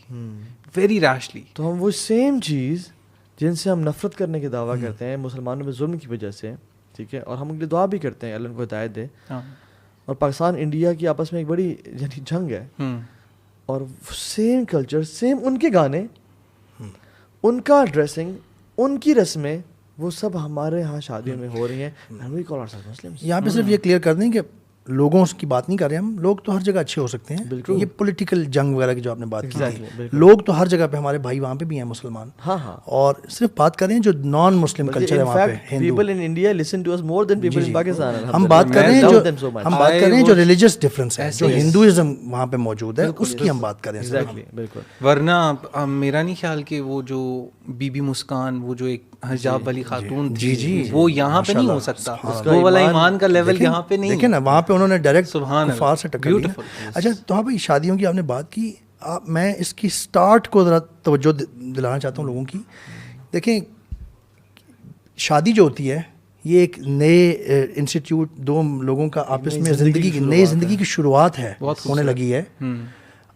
S2: very rashly.
S1: تو ہم وہ سیم چیز جن سے ہم نفرت کرنے کے دعویٰ کرتے ہیں مسلمانوں میں ظلم کی وجہ سے, ٹھیک ہے, اور ہم ان کے لیے دعا بھی کرتے ہیں اللہ ان کو ہدایت دے. اور پاکستان انڈیا کی آپس میں ایک بڑی یعنی جنگ ہے, اور سیم کلچر, سیم ان کے گانے, ان کا ڈریسنگ, ان کی رسمیں, وہ سب ہمارے ہاں شادیوں میں ہو رہی ہیں.
S3: یہاں پہ صرف یہ کلیئر کر دیں کہ لوگوں کی بات نہیں کر رہے ہم, لوگ تو ہر جگہ اچھے ہو سکتے ہیں. یہ پولیٹیکل جنگ وغیرہ کی جو آپ نے بات کی تھی, لوگ تو ہر جگہ پہ ہمارے بھائی وہاں پہ بھی ہیں مسلمان, اور صرف بات کر رہے ہیں جو نان مسلم کلچر ہے وہاں پہ.
S1: People in India listen to us more than people in Pakistan.
S3: ہم بات کر رہے ہیں جو ریلیجس ڈفرینس ہے, جو ہندوازم وہاں پہ موجود ہے, اس کی ہم بات کر رہے ہیں.
S2: ورنہ میرا نہیں خیال کہ وہ جو بی بی مسکان, وہ جو ایک حجاب والی خاتون تھی, وہ یہاں پہ نہیں ہو سکتا. وہ والا ایمان کا لیول یہاں پہ نہیں.
S3: دیکھیں نا وہاں پہ انہوں نے ڈائریکٹ کفار سے ٹکر لی. اچھا تو ہاں بھائی شادیوں کی آپ نے بات کی, میں اس کی سٹارٹ کو ذرا توجہ دلانا چاہتا ہوں لوگوں کی. دیکھیں شادی جو ہوتی ہے یہ ایک نئے انسٹیٹیوٹ, دو لوگوں کا آپس میں نئی زندگی کی شروعات ہے, ہونے لگی ہے.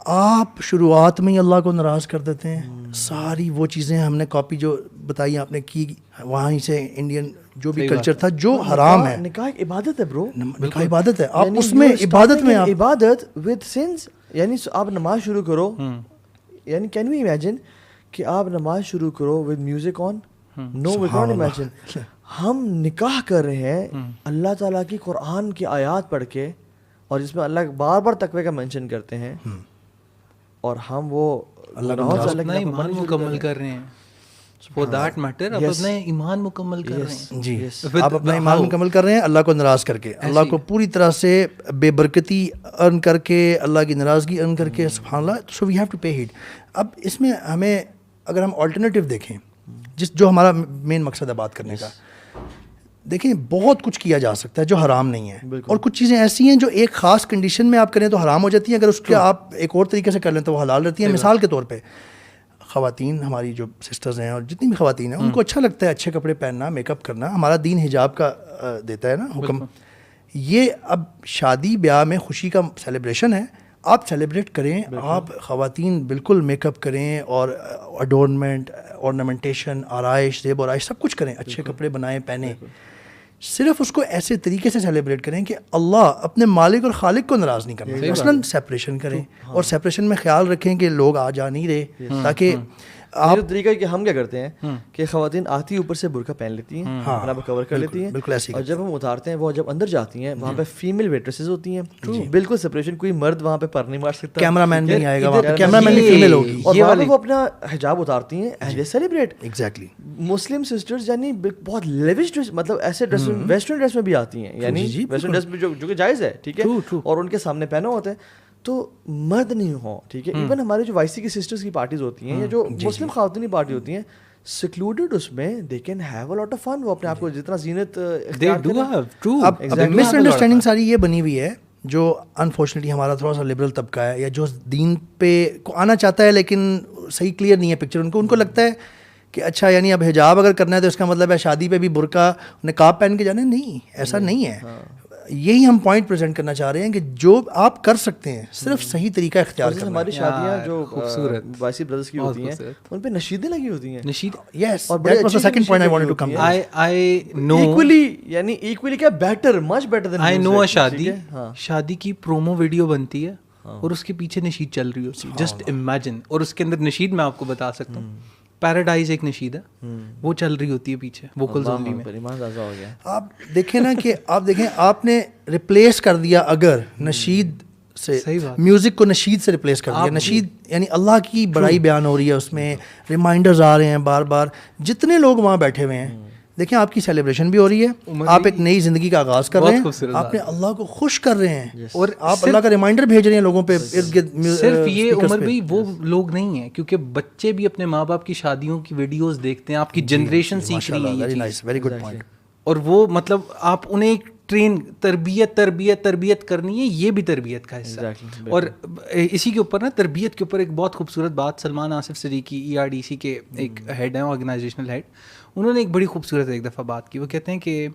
S3: آپ شروعات میں ہی اللہ کو ناراض کر دیتے ہیں. ساری وہ چیزیں ہم نے کاپی جو بتائی آپ نے کی, وہاں سے انڈین جو بھی کلچر تھا جو حرام ہے.
S1: نکاح ایک عبادت ہے برو,
S3: نکاح عبادت ہے. آپ اس میں عبادت میں
S1: عبادت ود سنس, یعنی آپ نماز شروع کرو, یعنی کین وی امیجن کہ آپ نماز شروع کرو with music on? No we can't imagine. ہم نکاح کر رہے ہیں اللہ تعالیٰ کی قرآن کی آیات پڑھ کے, اور جس میں اللہ بار بار تقوی کا مینشن کرتے ہیں, اور ہم وہ
S2: اپنا ایمان مکمل کر رہے ہیں. For that matter, آپ اپنا ایمان مکمل کر رہے ہیں.
S3: جی, آپ اپنا ایمان مکمل کر رہے ہیں اللہ کو ناراض کر کے, اللہ کو پوری طرح سے بے برکتی ارن کر کے, اللہ کی ناراضگی ارن کر کے. سبحان اللہ. So we have to pay heed. اب اس میں ہمیں اگر ہم آلٹرنیٹیو دیکھیں, جو ہمارا مین مقصد ہے بات کرنے کا, دیکھیں بہت کچھ کیا جا سکتا ہے جو حرام نہیں ہے, اور کچھ چیزیں ایسی ہیں جو ایک خاص کنڈیشن میں آپ کریں تو حرام ہو جاتی ہیں, اگر اس کے آپ ایک اور طریقے سے کر لیں تو وہ حلال رہتی ہیں. مثال کے طور پہ خواتین, ہماری جو سسٹرز ہیں اور جتنی بھی خواتین ہیں, ان کو اچھا لگتا ہے اچھے کپڑے پہننا, میک اپ کرنا. ہمارا دین حجاب کا دیتا ہے نا حکم. یہ اب شادی بیاہ میں خوشی کا سیلیبریشن ہے, آپ سیلیبریٹ کریں, آپ خواتین بالکل میک اپ کریں, اور اڈورنمنٹ, ornamentation, آرائش, زیب و آرائش سب کچھ کریں, اچھے کپڑے بنائیں پہنیں. صرف اس کو ایسے طریقے سے سیلیبریٹ کریں کہ اللہ اپنے مالک اور خالق کو ناراض نہیں کرنا. مثلاً سیپریشن کریں, اور سیپریشن میں خیال رکھیں کہ لوگ آ جا نہیں رہے, تاکہ
S1: جو طریقہ کہ ہم کیا کرتے ہیں کہ خواتین آتی اوپر سے برقع پہن لیتی ہیں, اپنا کور کر لیتی ہیں, اور جب ہم اتارتے ہیں وہ جب اندر جاتی ہیں وہاں پہ فیمیل ویٹریسز ہوتی ہیں, بالکل سپریشن, کوئی مرد وہاں پہ پر نہیں مار سکتا,
S3: کیمرہ مین نہیں آئے گا, کیمرہ مین بھی فیمیل ہوگی,
S1: اور وہاں پہ وہ اپنا حجاب اتارتی ہیں and they celebrate.
S3: Exactly
S1: Muslim sisters یعنی بہت لیوش ڈریس, مطلب ایسے ڈریس ویسٹرن ڈریس میں بھی آتی ہیں, یعنی ویسٹرن ڈریس میں جو کہ جائز ہے, ٹھیک ہے, اور ان کے سامنے پہنا ہوتا ہے, تو مرد نہیں ہوں, ٹھیک ہے. ایون ہمارے جو وائی سی کی سسٹرز کی پارٹیز ہوتی ہیں یا جو مسلم خواتین کی پارٹی ہوتی ہیں, سیکلوڈیڈ اس میں they can have a lot of فن, وہ اپنے آپ کو جتنا زینت
S3: اب مس انڈرسٹینڈنگ ساری یہ بنی ہوئی ہے جو انفارچونیٹلی ہمارا تھوڑا سا لبرل طبقہ ہے, یا جو دین پہ کو آنا چاہتا ہے لیکن صحیح کلیئر نہیں ہے پکچر ان کو لگتا ہے کہ اچھا یعنی اب حجاب اگر کرنا ہے تو اس کا مطلب ہے شادی پہ بھی برقع نقاب پہن کے جانا ہے. نہیں, ایسا نہیں ہے. یہی ہم پوائنٹ پریزنٹ کرنا چاہ رہے ہیں کہ جو آپ کر سکتے ہیں صرف صحیح طریقہ اختیار کرنا.
S1: ہماری شادیاں جو خوبصورت وائسی بردرز کی ہوتی ہیں ان پہ نشیدیں لگی ہوتی ہیں.
S2: Nasheed,
S3: yes, that was the second point I wanted to come.
S2: I know
S1: actually, یعنی ایکولی کیا better, much better than
S2: I know. شادی کی پرومو ویڈیو بنتی ہے اور اس کے پیچھے نشید چل رہی ہوتی ہے, جسٹ امیجن. اور اس کے اندر نشید میں آپ کو بتا سکتا ہوں, پیراڈائز ایک نشید ہے, وہ چل رہی ہوتی ہے پیچھے ووکلز اونلی میں.
S3: آپ دیکھیں نا کہ آپ دیکھیں آپ نے ریپلیس کر دیا اگر نشید سے, میوزک کو نشید سے ریپلیس کر دیا. نشید یعنی اللہ کی بڑائی بیان ہو رہی ہے, اس میں ریمائنڈرز آ رہے ہیں بار بار. جتنے لوگ وہاں بیٹھے ہوئے ہیں دیکھیں آپ کی سیلیبریشن بھی ہو رہی ہے, آپ ایک نئی زندگی کا آغاز کر رہے ہیں, آپ نے اللہ کو خوش کر رہے ہیں, اور آپ اللہ کا ریمائنڈر بھیج رہے ہیں لوگوں پہ.
S2: صرف یہ عمر بھی وہ لوگ نہیں ہیں, کیونکہ بچے بھی اپنے ماں باپ کی شادیوں کی ویڈیوز دیکھتے ہیں, آپ کی جنریشن سیکھ رہی ہے یہ چیز,
S3: ویری گڈ پوائنٹ.
S2: اور وہ مطلب آپ انہیں ٹرین تربیت کرنی ہے, یہ بھی تربیت کا حصہ ہے. اور اسی کے اوپر نا, تربیت کے اوپر ایک بہت خوبصورت بات سلمان آصف صدیقی ERDC کے ایک ہیڈ ہیں, آرگنائزیشنل ہیڈ, انہوں نے ایک بڑی خوبصورت ایک دفعہ بات کی. وہ کہتے ہیں کہ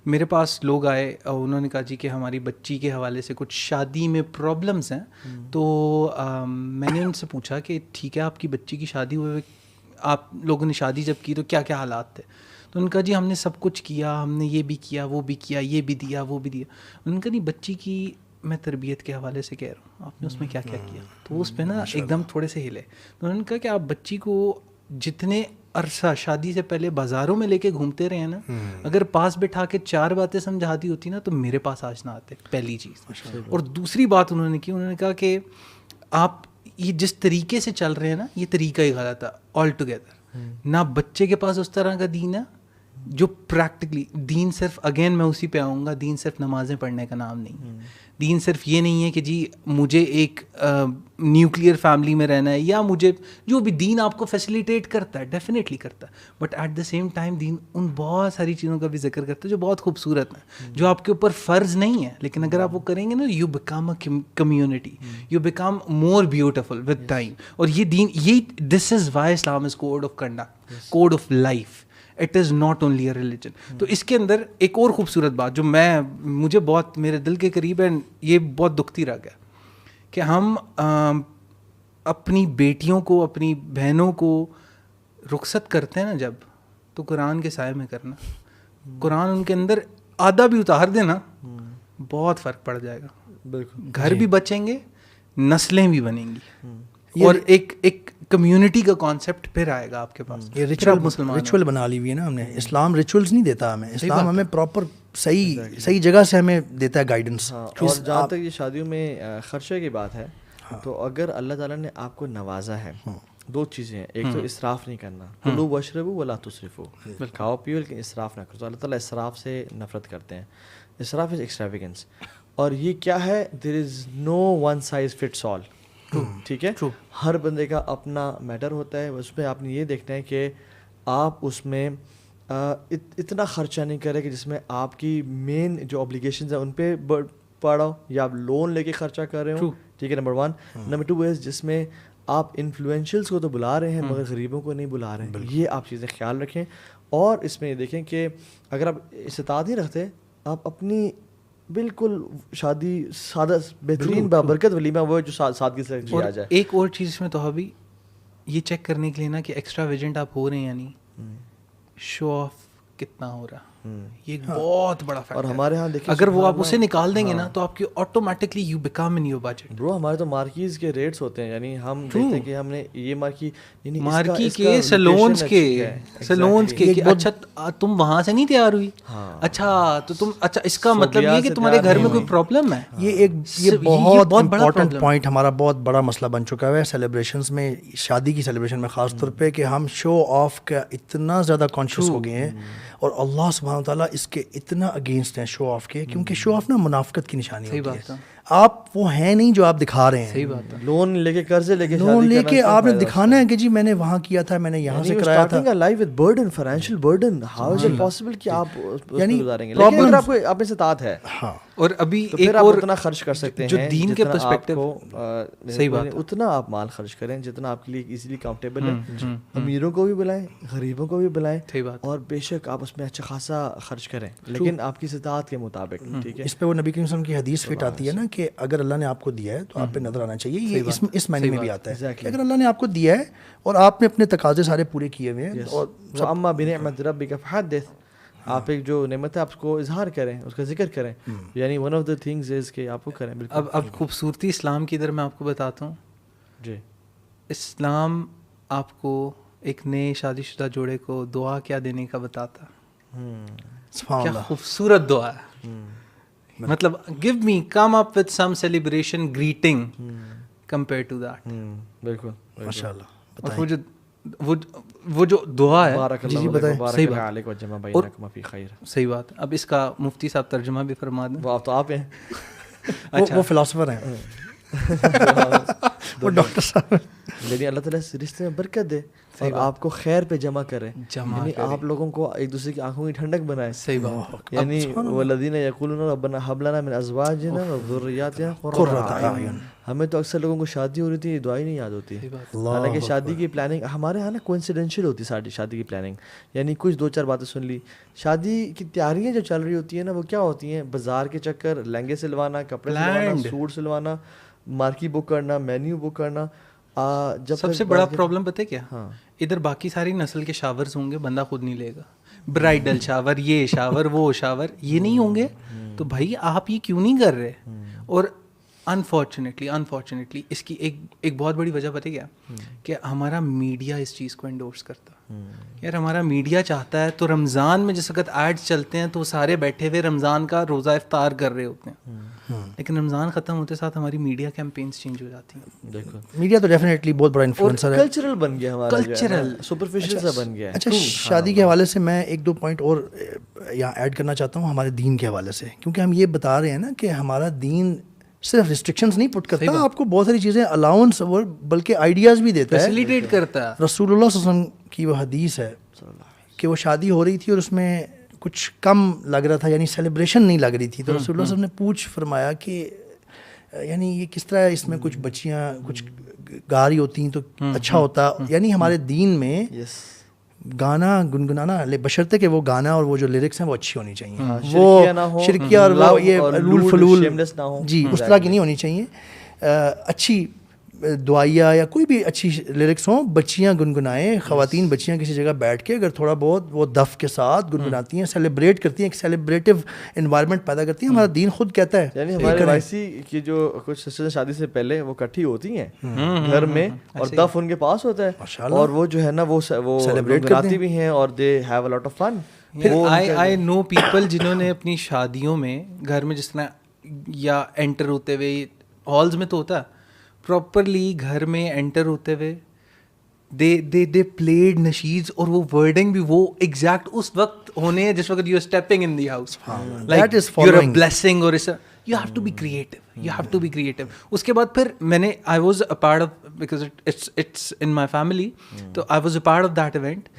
S2: میرے پاس لوگ آئے اور انہوں نے کہا جی کہ ہماری بچی کے حوالے سے کچھ شادی میں پرابلمس ہیں. تو میں نے ان سے پوچھا کہ ٹھیک ہے آپ کی بچی کی شادی ہوئے, آپ لوگوں نے شادی جب کی تو کیا کیا حالات تھے؟ تو ان نے کہا جی ہم نے سب کچھ کیا, ہم نے یہ بھی کیا, وہ بھی کیا, یہ بھی دیا, وہ بھی دیا. انہوں نے کہا نہیں بچی کی میں تربیت کے حوالے سے کہہ رہا ہوں, آپ نے اس میں کیا کیا کیا؟ تو اس پہ نا ایک دم تھوڑے سے ہلے. تو انہوں نے کہا کہ آپ بچی کو جتنے عرصہ شادی سے پہلے بازاروں میں لے کے گھومتے رہے ہیں نا, اگر پاس بٹھا کے 4 باتیں سمجھاتی ہوتی نا تو میرے پاس آج نہ آتے, پہلی چیز. اور دوسری بات انہوں نے کی, انہوں نے کہا کہ آپ یہ جس طریقے سے چل رہے ہیں نا یہ طریقہ ہی غلط ہے آل ٹوگیدر. نہ بچے کے پاس اس طرح کا دین ہے جو پریکٹیکلی دین, صرف اگین میں اسی پہ آؤں گا, دین صرف نمازیں پڑھنے کا نام نہیں. دین صرف یہ نہیں ہے کہ جی مجھے ایک نیوکلیئر فیملی میں رہنا ہے, یا مجھے جو بھی دین آپ کو فیسیلیٹیٹ کرتا ہے ڈیفینیٹلی کرتا ہے, but at the same time then ان بہت ساری چیزوں کا بھی ذکر کرتا ہے جو بہت خوبصورت ہیں, جو آپ کے اوپر فرض نہیں ہے, لیکن اگر آپ وہ کریں گے نا you become a community, you become more beautiful with time. اور یہ دین, یہ this is why Islam is code of conduct, code of life, it is not only a religion. تو اس کے اندر ایک اور خوبصورت بات جو مجھے بہت میرے دل کے قریب ہے, یہ بہت دکھتی رہ گیا کہ ہم اپنی بیٹیوں کو, اپنی بہنوں کو رخصت کرتے ہیں نا جب, تو قرآن کے سائے میں کرنا. قرآن ان کے اندر آدھا بھی اتار دینا, بہت فرق پڑ جائے گا. بالکل, گھر بھی بچیں گے, نسلیں بھی بنیں گی, اور ایک کمیونٹی کا کانسیپٹ پھر آئے گا آپ کے پاس.
S3: یہ ریچول بنا لی ہوئی ہے نا ہم نے. اسلام ریچولز نہیں دیتا ہمیں, اسلام ہمیں پراپر صحیح جگہ سے ہمیں دیتا ہے گائیڈنس.
S1: اور جہاں تک یہ شادیوں میں خرچے کی بات ہے, تو اگر اللہ تعالیٰ نے آپ کو نوازا ہے, 2 چیزیں ہیں. ایک تو اسراف نہیں کرنا, کلوا واشربوا ولا تسرفوا, کھاؤ پیو لیکن اسراف نہ کرو. تو اللہ تعالیٰ اسراف سے نفرت کرتے ہیں. اسراف از ایکسٹراویگنس, اور یہ کیا ہے, دیر از نو ون سائز فٹس آل. ٹھیک ہے, ہر بندے کا اپنا میٹر ہوتا ہے. اس میں آپ نے یہ دیکھنا ہے کہ آپ اس میں اتنا خرچہ نہیں کریں کہ جس میں آپ کی مین جو اوبلیگیشنز ہیں ان پہ پڑاؤ, یا آپ لون لے کے خرچہ کر رہے ہوں. ٹھیک ہے, نمبر 1. نمبر 2 از جس میں آپ انفلوئنشلس کو تو بلا رہے ہیں مگر غریبوں کو نہیں بلا رہے ہیں. یہ آپ چیزیں خیال رکھیں. اور اس میں یہ دیکھیں کہ اگر آپ استطاعت نہیں رکھتے, آپ اپنی بالکل شادی سادہ بہترین بابرکت ولیمہ وہ جو سادگی سے کیا جائے.
S2: ایک اور چیز اس میں تو ابھی یہ چیک کرنے کے لیے نا کہ ایکسٹرا ویجنٹ آپ ہو رہے ہیں یا نہیں, شو آف کتنا ہو رہا. یہ ایک بہت بڑا فیکٹر.
S1: اور ہمارے ہاں دیکھیں
S2: اگر وہ آپ اسے نکال دیں گے نا تو آپ کی automatically you become in your budget.
S1: برو ہمارے تو مارکیز کے ریٹس ہوتے ہیں, یعنی ہم دیکھتے ہیں کہ ہم نے یہ
S2: مارکی کے سیلونز کے کہ اچھا تم وہاں سے نہیں تیار ہوئی, اچھا تو تم اچھا اس کا مطلب یہ کہ تمہارے گھر میں کوئی پرابلم ہے.
S3: یہ بہت امپورٹنٹ پوائنٹ ہمارا بہت بڑا مسئلہ بن چکا ہے سیلیبریشنز میں, شادی کی سیلیبریشن میں خاص طور پہ, کہ ہم شو آف کا اتنا زیادہ کانشیس ہو گئے ہیں, اور اللہ سبحانہ تعالیٰ اس کے اتنا اگینسٹ ہیں شو آف کے, کیونکہ شو آف نا منافقت کی نشانی ہوتی ہے. آپ وہ ہیں نہیں جو آپ دکھا رہے ہیں.
S2: صحیح بات ہے.
S1: لون لے کے قرضے لے کے
S3: لون لے کے آپ نے دکھانا ہے کہ جی میں نے وہاں کیا تھا, میں نے یہاں سے کرایا تھا.
S1: Life with burden, financial burden, how is it possible کہ آپ
S3: یعنی
S1: گزاریں گے, لیکن اگر آپ کو آپ میں استطاعت ہے.
S3: ہاں,
S2: اور ابھی
S1: ایک اور اتنا خرچ کر سکتے ہیں
S2: جو دین کے پرسپیکٹو,
S1: صحیح بات, اتنا آپ مال خرچ کریں جتنا آپ کے لیے ایزیلی کاؤنٹیبل ہے. امیروں کو بھی بلائیں, غریبوں کو بھی بلائیں, اور بے شک آپ اس میں اچھا خاصا خرچ کریں, لیکن آپ کی استطاعت کے مطابق. ٹھیک ہے,
S3: اس پہ وہ نبی کریم صلی اللہ علیہ وسلم کی حدیث فٹ آتی ہے نا کہ اگر اللہ نے آپ کو دیا ہے تو آپ پہ نظر آنا چاہیے. یہ اس معنی میں بھی آتا ہے کہ اگر اللہ نے آپ کو دیا ہے اور آپ نے اپنے تقاضے سارے پورے کیے ہوئے ہیں, اور
S1: اما بنعمت ربک فحدث, آپ ایک جو نعمت ہے آپ کو اظہار کریں, اس کا ذکر کریں, یعنی ون آف دا تھنگز از کہ آپ کو کریں. بالکل.
S2: اب خوبصورتی اسلام کی ادھر میں آپ کو بتاتا ہوں.
S1: جی,
S2: اسلام آپ کو ایک نئے شادی شدہ جوڑے کو دعا کیا دینے کا بتاتا. کیا خوبصورت دعا ہے. مطلب give me come up with some celebration greeting compare to that.
S1: بالکل
S3: ماشاء اللہ.
S2: اور وہ جو دعا ہے,
S3: جی بتائیں.
S2: صحیح بات. اب اس کا مفتی صاحب ترجمہ بھی فرما دیں.
S1: وہ تو آپ ہیں,
S3: وہ فلاسفر ہیں, وہ ڈاکٹر صاحب.
S1: لیکن اللہ تعالیٰ رشتے میں برکت دے اور آپ کو خیر پہ جمع کرے, یعنی آپ لوگوں کو ایک دوسرے کی آنکھوں کی ٹھنڈک بنائے.
S2: صحیح بات.
S1: یعنی والذین یقولون ربنا هب لنا من ازواجنا وذرریاتنا قرۃ اعین. ہمیں تو اکثر لوگوں کو شادی ہو رہی تھی, یہ دعا ہی نہیں یاد ہوتی. حالانکہ شادی کی پلاننگ ہمارے یہاں نا کوئنسیڈنشل ہوتی ہے. شادی کی پلاننگ یعنی کچھ 2-4 باتیں سن لی. شادی کی تیاریاں جو چل رہی ہوتی ہیں نا, وہ کیا ہوتی ہیں, بازار کے چکر, لہنگے سلوانا, کپڑے سلوانا, سوٹ سلوانا, مارکی بک کرنا, مینیو بک کرنا. جب
S2: سب سے بڑا پرابلم پتہ کیا, ادھر باقی ساری نسل کے شاورز ہوں گے, بندہ خود نہیں لے گا. برائڈل شاور, یہ شاور, وہ شاور, یہ نہیں ہوں گے تو بھائی آپ یہ کیوں نہیں کر رہے. اور انفارچونیٹلی اس کی ایک بہت بڑی وجہ پتہ کیا, کہ ہمارا میڈیا اس چیز کو انڈورس کرتا. یار ہمارا میڈیا چاہتا ہے تو رمضان میں جس وقت ایڈز چلتے ہیں تو وہ سارے بیٹھے ہوئے رمضان کا روزہ افطار کر رہے ہوتے ہیں, لیکن رمضان ختم ہوتے ساتھ ہماری میڈیا کیمپینز چینج ہو جاتی ہیں.
S1: دیکھو
S3: میڈیا تو ڈیفینیٹلی بہت بڑا انفلوئنسر ہے,
S1: کلچرل بن گیا ہمارا, کلچرل سپرفیشل سا بن گیا ہے.
S3: اچھا, شادی کے حوالے سے میں 1-2 پوائنٹ اور یہاں ایڈ کرنا چاہتا ہوں ہمارے دین کے حوالے سے, کیونکہ ہم یہ بتا رہے ہیں نا کہ ہمارا دین صرف ریسٹرکشنز نہیں پٹ کرتا, آپ کو بہت ساری چیزیں الاؤنس اور بلکہ آئیڈیاز بھی دیتا ہے,
S2: فیسیلیٹیٹ کرتا ہے.
S3: رسول اللہ صلی اللہ علیہ وسلم کی وہ حدیث ہے کہ وہ شادی ہو رہی تھی اور اس میں کچھ کم لگ رہا تھا, یعنی سیلیبریشن نہیں لگ رہی تھی, تو رسول اللہ صلی اللہ علیہ وسلم نے پوچھ فرمایا کہ یعنی یہ کس طرح اس میں کچھ بچیاں کچھ گا رہی ہوتی ہیں تو اچھا ہوتا. یعنی ہمارے دین میں گانا گنگنانا بشرطے کہ وہ گانا اور وہ جو لیرکس ہیں وہ اچھی ہونی چاہیے, وہ شرکیہ اور وہ یہ لول فلول جی اس طرح کی نہیں ہونی چاہیے. اچھی دعائیہ یا کوئی بھی اچھی لیرکس ہوں, بچیاں گنگنائیں, خواتین بچیاں کسی جگہ بیٹھ کے اگر تھوڑا بہت وہ دف کے ساتھ گنگناتی ہیں, سیلیبریٹ کرتی ہیں, ایک سیلیبریٹو انوائرمنٹ پیدا کرتی ہیں. ہمارا دین خود کہتا ہے,
S1: یعنی ہمارے وائسی کی جو کچھ سسٹر شادی سے پہلے وہ اکٹھی ہوتی ہیں گھر میں, اور دف ان کے پاس ہوتا ہے, اور وہ جو ہے نا وہ سیلیبریٹ کرتی بھی ہیں, اور they have a lot of fun.
S2: I know people جنہوں نے اپنی شادیوں میں گھر میں جس طرح یا انٹر ہوتے ہوئے, ہالز میں تو ہوتا ہے پراپرلی, گھر میں انٹر ہوتے ہوئے دے پلیڈ نشیز, اور وہ ورڈنگ بھی وہ ایگزیکٹ اس وقت ہونے ہیں جس وقت you are stepping in the house, like you are a blessing, اور you have to be creative, you have to be creative. اس کے بعد پھر میں نے I was a part of, because it's in my family, تو I was a part of that event.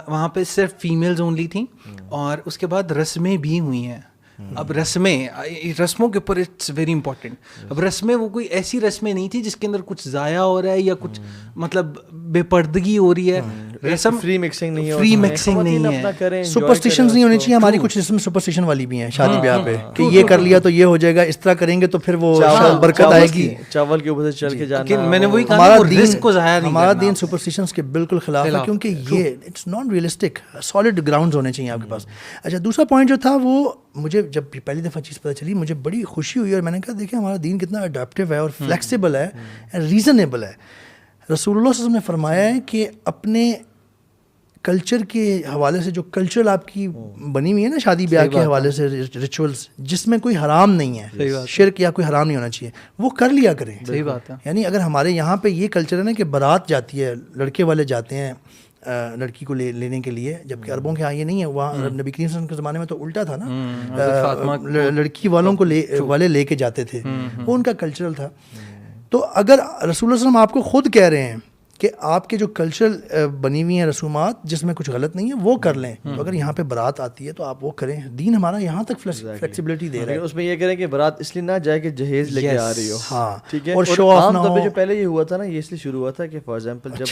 S2: وہاں پہ صرف فیمیلز اونلی تھیں, اور اس کے بعد رسمیں بھی ہوئی ہیں. اب رسموں کے اوپر اٹس ویری امپورٹنٹ. اب رسمیں وہ کوئی ایسی رسمیں نہیں تھی جس کے اندر کچھ ضائع ہو رہا ہے یا کچھ مطلب بے پردگی ہو رہی ہے. رسم
S1: فری مکسنگ نہیں ہے,
S2: فری مکسنگ نہیں ہے,
S3: سپرسٹیشنز نہیں ہونی چاہیے. ہماری کچھ رسم سپرسٹیشن والی بھی ہیں شادی بیاہ پہ کہ یہ کر لیا تو یہ ہو جائے گا, اس طرح کریں گے تو پھر وہ برکت آئے گی,
S1: چاول کے اوپر سے چل کے جانا.
S2: میں نے وہی کہا رزق کو ضائع نہیں,
S3: ہمارا دین سپرسٹیشنز کے بالکل خلاف ہے کیونکہ یہ it's not realistic. Solid grounds ہونے چاہیے آپ کے پاس. اچھا دوسرا پوائنٹ جو تھا وہ مجھے جب پہلی دفعہ چیز پتہ چلی مجھے بڑی خوشی ہوئی, اور میں نے کہا دیکھیں ہمارا دین کتنا اڈیپٹیو ہے اور فلیکسیبل ہے, ریزنیبل ہے. رسول اللہ صلی اللہ علیہ وسلم نے فرمایا ہے کہ اپنے کلچر کے حوالے سے جو کلچرل آپ کی بنی ہوئی ہے نا شادی بیاہ کے حوالے سے ریچولس, جس میں کوئی حرام نہیں ہے, شرک یا کوئی حرام نہیں ہونا چاہیے, وہ کر لیا کریں.
S2: صحیح بات ہے.
S3: یعنی اگر ہمارے یہاں پہ یہ کلچر ہے نا کہ بارات جاتی ہے, لڑکے والے جاتے ہیں لڑکی کو لینے کے لیے, جبکہ عربوں کے یہاں یہ نہیں ہے. وہاں نبی کریم صلی اللہ علیہ وسلم کے زمانے میں تو الٹا تھا نا, لڑکی والوں کو والے لے کے جاتے تھے, وہ ان کا کلچرل تھا. تو اگر رسول اللہ صلی اللہ علیہ وسلم آپ کو خود کہہ رہے ہیں کہ آپ کے جو کلچرل بنی ہوئی ہیں رسومات جس میں کچھ غلط نہیں ہے وہ کر لیں, تو اگر یہاں پہ بارات آتی ہے تو آپ وہ کریں. دین ہمارا یہاں تک فلیکسیبلٹی دے رہا ہے.
S1: اس میں یہ کریں کہ بارات اس لیے نہ جائے کہ جہیز لے کے آ رہی ہو,
S3: ہاں
S1: ٹھیک ہے.
S3: اور شو آف نہ ہو.
S1: جو پہلے یہ ہوا تھا نا, یہ اس لیے شروع ہوا تھا کہ فار ایگزامپل جب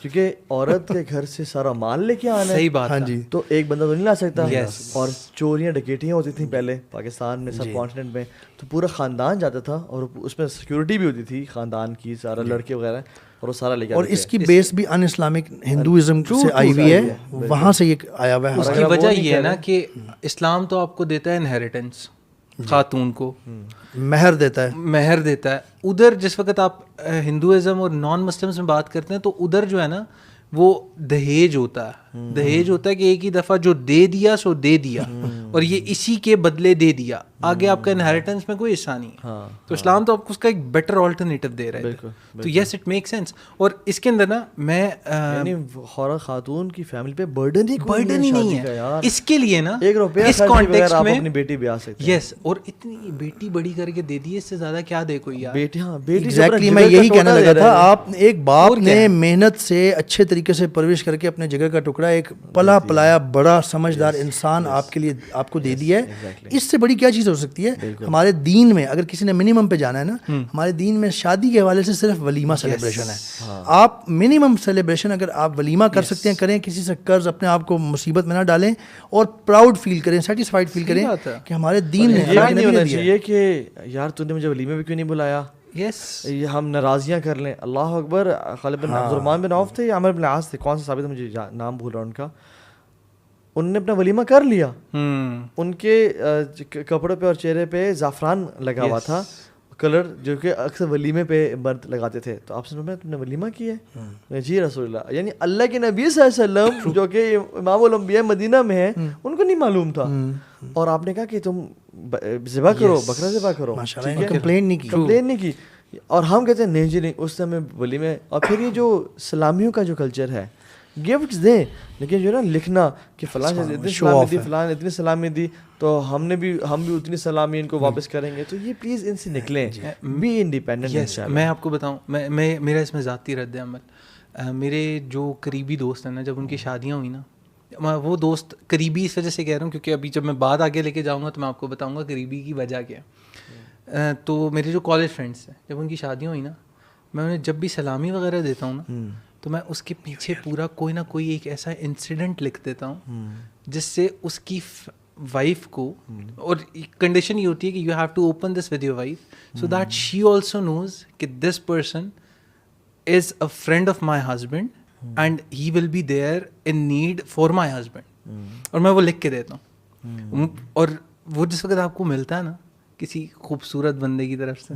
S1: کیونکہ عورت کے گھر سے سارا مال لے کے آنا ہے,
S2: صحیح بات ہے,
S1: تو ایک بندہ تو نہیں لا سکتا. اور چوریاں ڈکیٹیاں ہوتی تھیں پہلے پاکستان میں, سب کانٹیننٹ میں, تو پورا خاندان جاتا تھا اور اس میں سیکورٹی بھی ہوتی تھی خاندان کی, سارا لڑکے وغیرہ, اور وہ سارا لے کے.
S3: اور اس کی بیس بھی ان اسلامک ہندوازم سے آئی ہوئی ہے, وہاں سے یہ آیا ہوا ہے.
S2: اس کی وجہ یہ ہے نا کہ اسلام تو آپ کو دیتا ہے انہیریٹنس, خاتون کو
S3: مہر دیتا ہے,
S2: مہر دیتا ہے. ادھر جس وقت آپ ہندوازم اور نان مسلمس میں بات کرتے ہیں تو ادھر جو ہے نا وہ دہیج ہوتا ہے. دہیج ہوتا ہے کہ ایک ہی دفعہ جو دے دیا سو دے دیا, اور یہ اسی کے بدلے دے دیا, آگے آپ کا انہیریٹنس میں کوئی حصہ نہیں ہے. تو اسلام تو آپ کو اس کا ایک بیٹر آلٹرنیٹو دے رہا ہے. تو یس اٹ میک سینس. اور اس کے اندر نا میں
S1: یعنی خاتون کی فیملی پہ برڈن
S2: ہی نہیں ہے اس کے لیے نا,
S1: ایک روپیہ
S2: اس کانٹیکسٹ میں
S1: اپنی بیٹی بھی آ سکتی ہے.
S2: یس, اور اتنی بیٹی بڑی کر کے دے دی, اس سے زیادہ کیا دے کوئی یار.
S1: بیٹی, ہاں
S3: ایگزیکٹلی میں یہی کہنے لگا تھا. آپ ایک باپ نے محنت سے اچھے طریقے سے پرورش کر کے اپنے جگر کا ٹکڑا ایک پلا پلایا بڑا سمجھدار انسان آپ کے لیے آپ کو دے دیا ہے. اس سے بڑی کیا چیز ہو سکتی ہے. ہمارے دین میں اگر کسی نے منیمم پہ جانا ہے نا, ہمارے دین میں شادی کے حوالے سے صرف ولیمہ سیلیبریشن ہے. آپ منیمم سیلیبریشن اگر آپ ولیمہ کر سکتے ہیں کریں, کسی سے قرض اپنے آپ کو مصیبت میں نہ ڈالیں, اور پراؤڈ فیل کریں, سیٹسفائڈ فیل کریں کہ ہمارے دین نے
S1: یہ نہیں ہونا چاہیے کہ یار تو نے مجھے ولیمے میں کیوں نہیں بلایا, ہم ناراضیاں کر لیں. اللہ اکبر. خالد بن عبد الرحمن بن عوف تھے یا عمر بن العاص تھے, کون سا ثابت ہے مجھے نام بھول رہا ان کا, انہوں نے اپنا ولیمہ کر لیا. ان کے کپڑوں پہ اور چہرے پہ زعفران لگا ہوا تھا, کلر جو کہ اکثر ولیمے پہ مرد لگاتے تھے. تو آپ سے فرمایا تم نے ولیمہ کیا ہے؟ جی رسول اللہ. یعنی اللہ کے نبی صلی اللہ علیہ وسلم جو کہ امام الانبیاء مدینہ میں ہیں, ان کو نہیں معلوم تھا, اور آپ نے کہا کہ تم ذبح کرو, بکرا ذبح کرو,
S3: کمپلین
S1: نہیں کی. اور ہم کہتے ہیں نہیں جی نہیں, اس سمے ولیمے. اور پھر یہ جو سلامیوں کا جو کلچر ہے, گفٹس دیں, لیکن جو ہے نا لکھنا کہ فلاں اتنی سلامی دی, فلاں اتنی سلامی دی, تو ہم بھی اتنی سلامی ان کو واپس کریں گے. تو یہ پلیز ان سے نکلیں, بی انڈیپینڈنٹ.
S2: میں آپ کو بتاؤں, میں میرا اس میں ذاتی رد عمل, میرے جو قریبی دوست ہیں نا, جب ان کی شادیاں ہوئی نا, وہ دوست قریبی اس وجہ سے کہہ رہا ہوں کیونکہ ابھی جب میں بات آگے لے کے جاؤں گا تو میں آپ کو بتاؤں گا قریبی کی وجہ کیا ہے. تو میرے جو کالج فرینڈس ہیں, جب ان کی شادیاں ہوئی نا, میں انہیں جب بھی سلامی وغیرہ دیتا ہوں نا, تو میں اس کے پیچھے پورا کوئی نہ کوئی ایک ایسا انسیڈنٹ لکھ دیتا ہوں جس سے اس کی وائف کو, اور کنڈیشن یہ ہوتی ہے کہ you have to open this with your wife so that she also knows کہ this person is a friend of my husband and he will be there in need for my husband. اور میں وہ لکھ کے دیتا ہوں. اور وہ جس وقت آپ کو ملتا ہے نا کسی خوبصورت بندے کی طرف سے,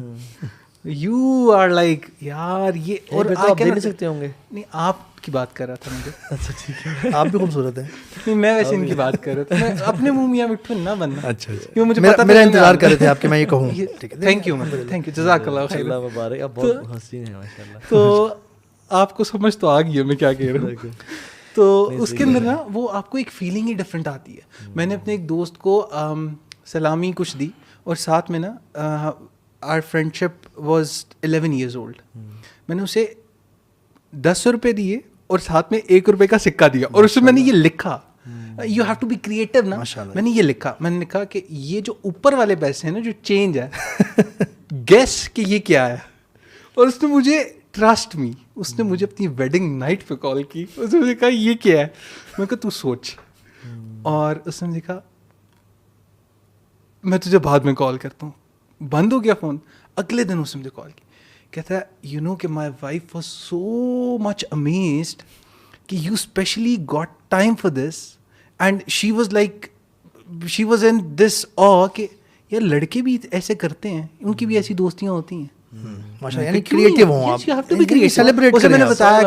S2: یو آر لائک یار یہ, اور
S1: آپ دے نہیں سکتے ہوں گے.
S2: نہیں, آپ کی بات کر رہا تھا مجھے.
S1: اچھا ٹھیک ہے,
S3: آپ بھی خوبصورت ہیں.
S2: نہیں, میں ویسے ان کی بات کر رہا تھا, میں اپنے منہ میاں مٹھو نہ بننا.
S3: اچھا, میرا انتظار کر رہے تھے آپ کے, میں یہ کہوں.
S2: تھینک یو, تھینک یو, جزاک اللہ خیر.
S1: اللہ مبارک, آپ بہت حسین ہیں ماشاء اللہ.
S2: تو آپ کو سمجھ تو آ گئی ہے میں کیا کہہ رہا ہوں. تو اس کے اندر نا وہ آپ کو ایک فیلنگ ہی ڈفرینٹ آتی ہے. میں نے اپنے ایک دوست کو سلامی کچھ دی, اور ساتھ میں نا our friendship was 11 years old. میں نے اسے 10 روپے دیے اور ساتھ میں 1 روپے کا سکہ دیا, اور اس میں میں نے یہ لکھا, you have to be creative نا. میں نے یہ لکھا, میں نے کہا کہ یہ جو اوپر والے پیسے ہیں نا, جو چینج ہے, گیس کہ یہ کیا ہے. اور اس نے مجھے ٹرسٹ می, اس نے مجھے اپنی ویڈنگ نائٹ پہ کال کی. اس نے مجھے کہا یہ کیا ہے, میں کہا تو سوچ, اور اس نے مجھے کہا میں تجھے بعد میں کال کرتا ہوں. بند ہو گیا فون. اگلے دن اس نے مجھے کال کی, کہتا ہے یو نو کہ my wife was so much amazed کہ you especially got time for this, and she was like she was in this ah کہ یار لڑکے بھی ایسے کرتے ہیں, ان کی بھی ایسی دوستیاں ہوتی ہیں.
S3: ماشاءاللہ, یعنی کریٹو ہوں آپ, سیلیبریٹ کریں.
S2: میں نے بتایا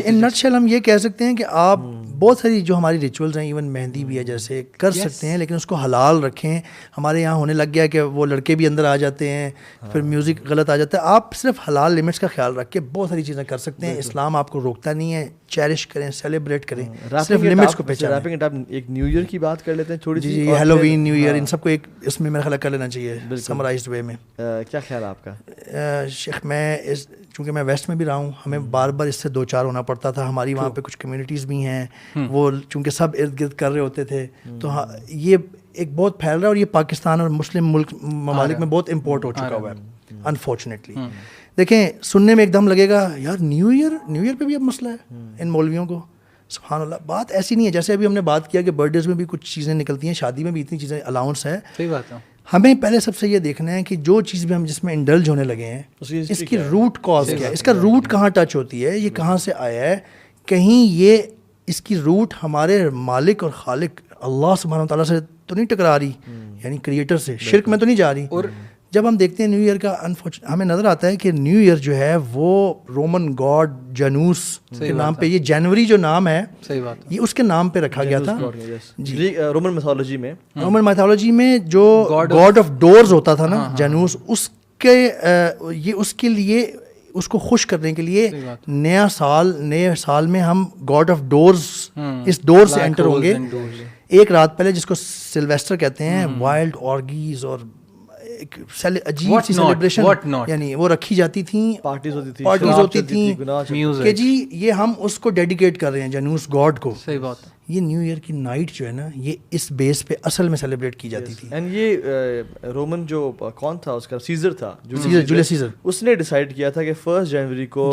S3: ان نٹ شیل ہم یہ کہہ سکتے ہیں کہ آپ بہت ساری جو ہماری ریچولز ہیں, ایون مہندی بھی ہے جیسے, کر سکتے ہیں, لیکن اس کو حلال رکھیں. ہمارے یہاں ہونے لگ گیا کہ وہ لڑکے بھی اندر آ جاتے ہیں, پھر میوزک غلط آ جاتا ہے. آپ صرف حلال لمٹس کا خیال رکھ کے بہت ساری چیزیں کر سکتے ہیں. اسلام آپ کو روکتا نہیں ہے. چیریش کریں, سیلیبریٹ کریں, صرف لمٹس کو پہچانیں.
S1: ایک نیو ایئر کی بات کر لیتے ہیں تھوڑی سی.
S3: جی, ہیلووین, نیو ایئر, ان سب کو ایک اس میں میرا خیال کر لینا چاہیے سمرائزڈ وے میں.
S1: کیا خیال ہے آپ کا
S3: شیخ؟ میں چونکہ میں ویسٹ میں بھی رہا ہوں, ہمیں بار بار اس سے دو چار ہونا پڑتا تھا. ہماری وہاں پہ کچھ کمیونٹیز بھی ہیں, وہ چونکہ سب ارد گرد کر رہے ہوتے تھے, تو یہ ایک بہت پھیل رہا ہے, اور یہ پاکستان اور مسلم ممالک میں بہت امپورٹ ہو چکا ہوا ہے انفارچونیٹلی. دیکھیں, سننے میں ایک دم لگے گا یار نیو ایئر پہ بھی اب مسئلہ ہے ان مولویوں کو. سبحان اللہ, بات ایسی نہیں ہے. جیسے ابھی ہم نے بات کیا کہ برتھ ڈیز میں بھی کچھ چیزیں نکلتی ہیں, شادی میں بھی اتنی چیزیں الاؤنس ہے.
S2: صحیح بات ہے.
S3: ہمیں پہلے سب سے یہ دیکھنا ہے کہ جو چیز بھی ہم جس میں انڈلج ہونے لگے ہیں, اس کی روٹ کاز کیا ہے, اس کا روٹ کہاں ٹچ ہوتی ہے, یہ کہاں سے آیا ہے. کہیں یہ اس کی روٹ ہمارے مالک اور خالق اللہ سبحانہ و تعالیٰ سے تو نہیں ٹکرا رہی, یعنی کریٹر سے, شرک میں تو نہیں جا رہی. اور جب ہم دیکھتے ہیں نیو ایئر کا, ہمیں نظر آتا ہے کہ نیو ایئر جو ہے وہ رومن گاڈ جانوس کے نام پہ, یہ جنوری جو نام ہے یہ اس کے نام پہ رکھا گیا تھا.
S1: جی, رومن
S3: میتھولوجی میں جو گاڈ آف ڈورز ہوتا تھا نا جانوس, اس کے یہ اس کے لیے, اس کو خوش کرنے کے لیے نئے سال میں ہم گاڈ آف ڈورز, اس ڈور سے انٹر ہوں گے ایک رات پہلے, جس کو سلویسٹر کہتے ہیں. وائلڈ آرگیز اور عجیب سی سیلیبریشن یعنی وہ رکھی جاتی تھیں, پارٹیز ہوتی تھیں کہ جی یہ ہم اس کو ڈیڈیکیٹ کر رہے ہیں جانوس گاڈ کو.
S2: صحیح بات ہے.
S3: یہ نیو ایئر کی نائٹ جو ہے نا, یہ اس بیس پہ اصل میں سیلیبریٹ کی جاتی تھی.
S1: اینڈ یہ رومن جو کون تھا اس کا, سیزر تھا,
S3: جولیس سیزر,
S1: اس نے ڈیسائیڈ کیا تھا کہ 1 جنوری کو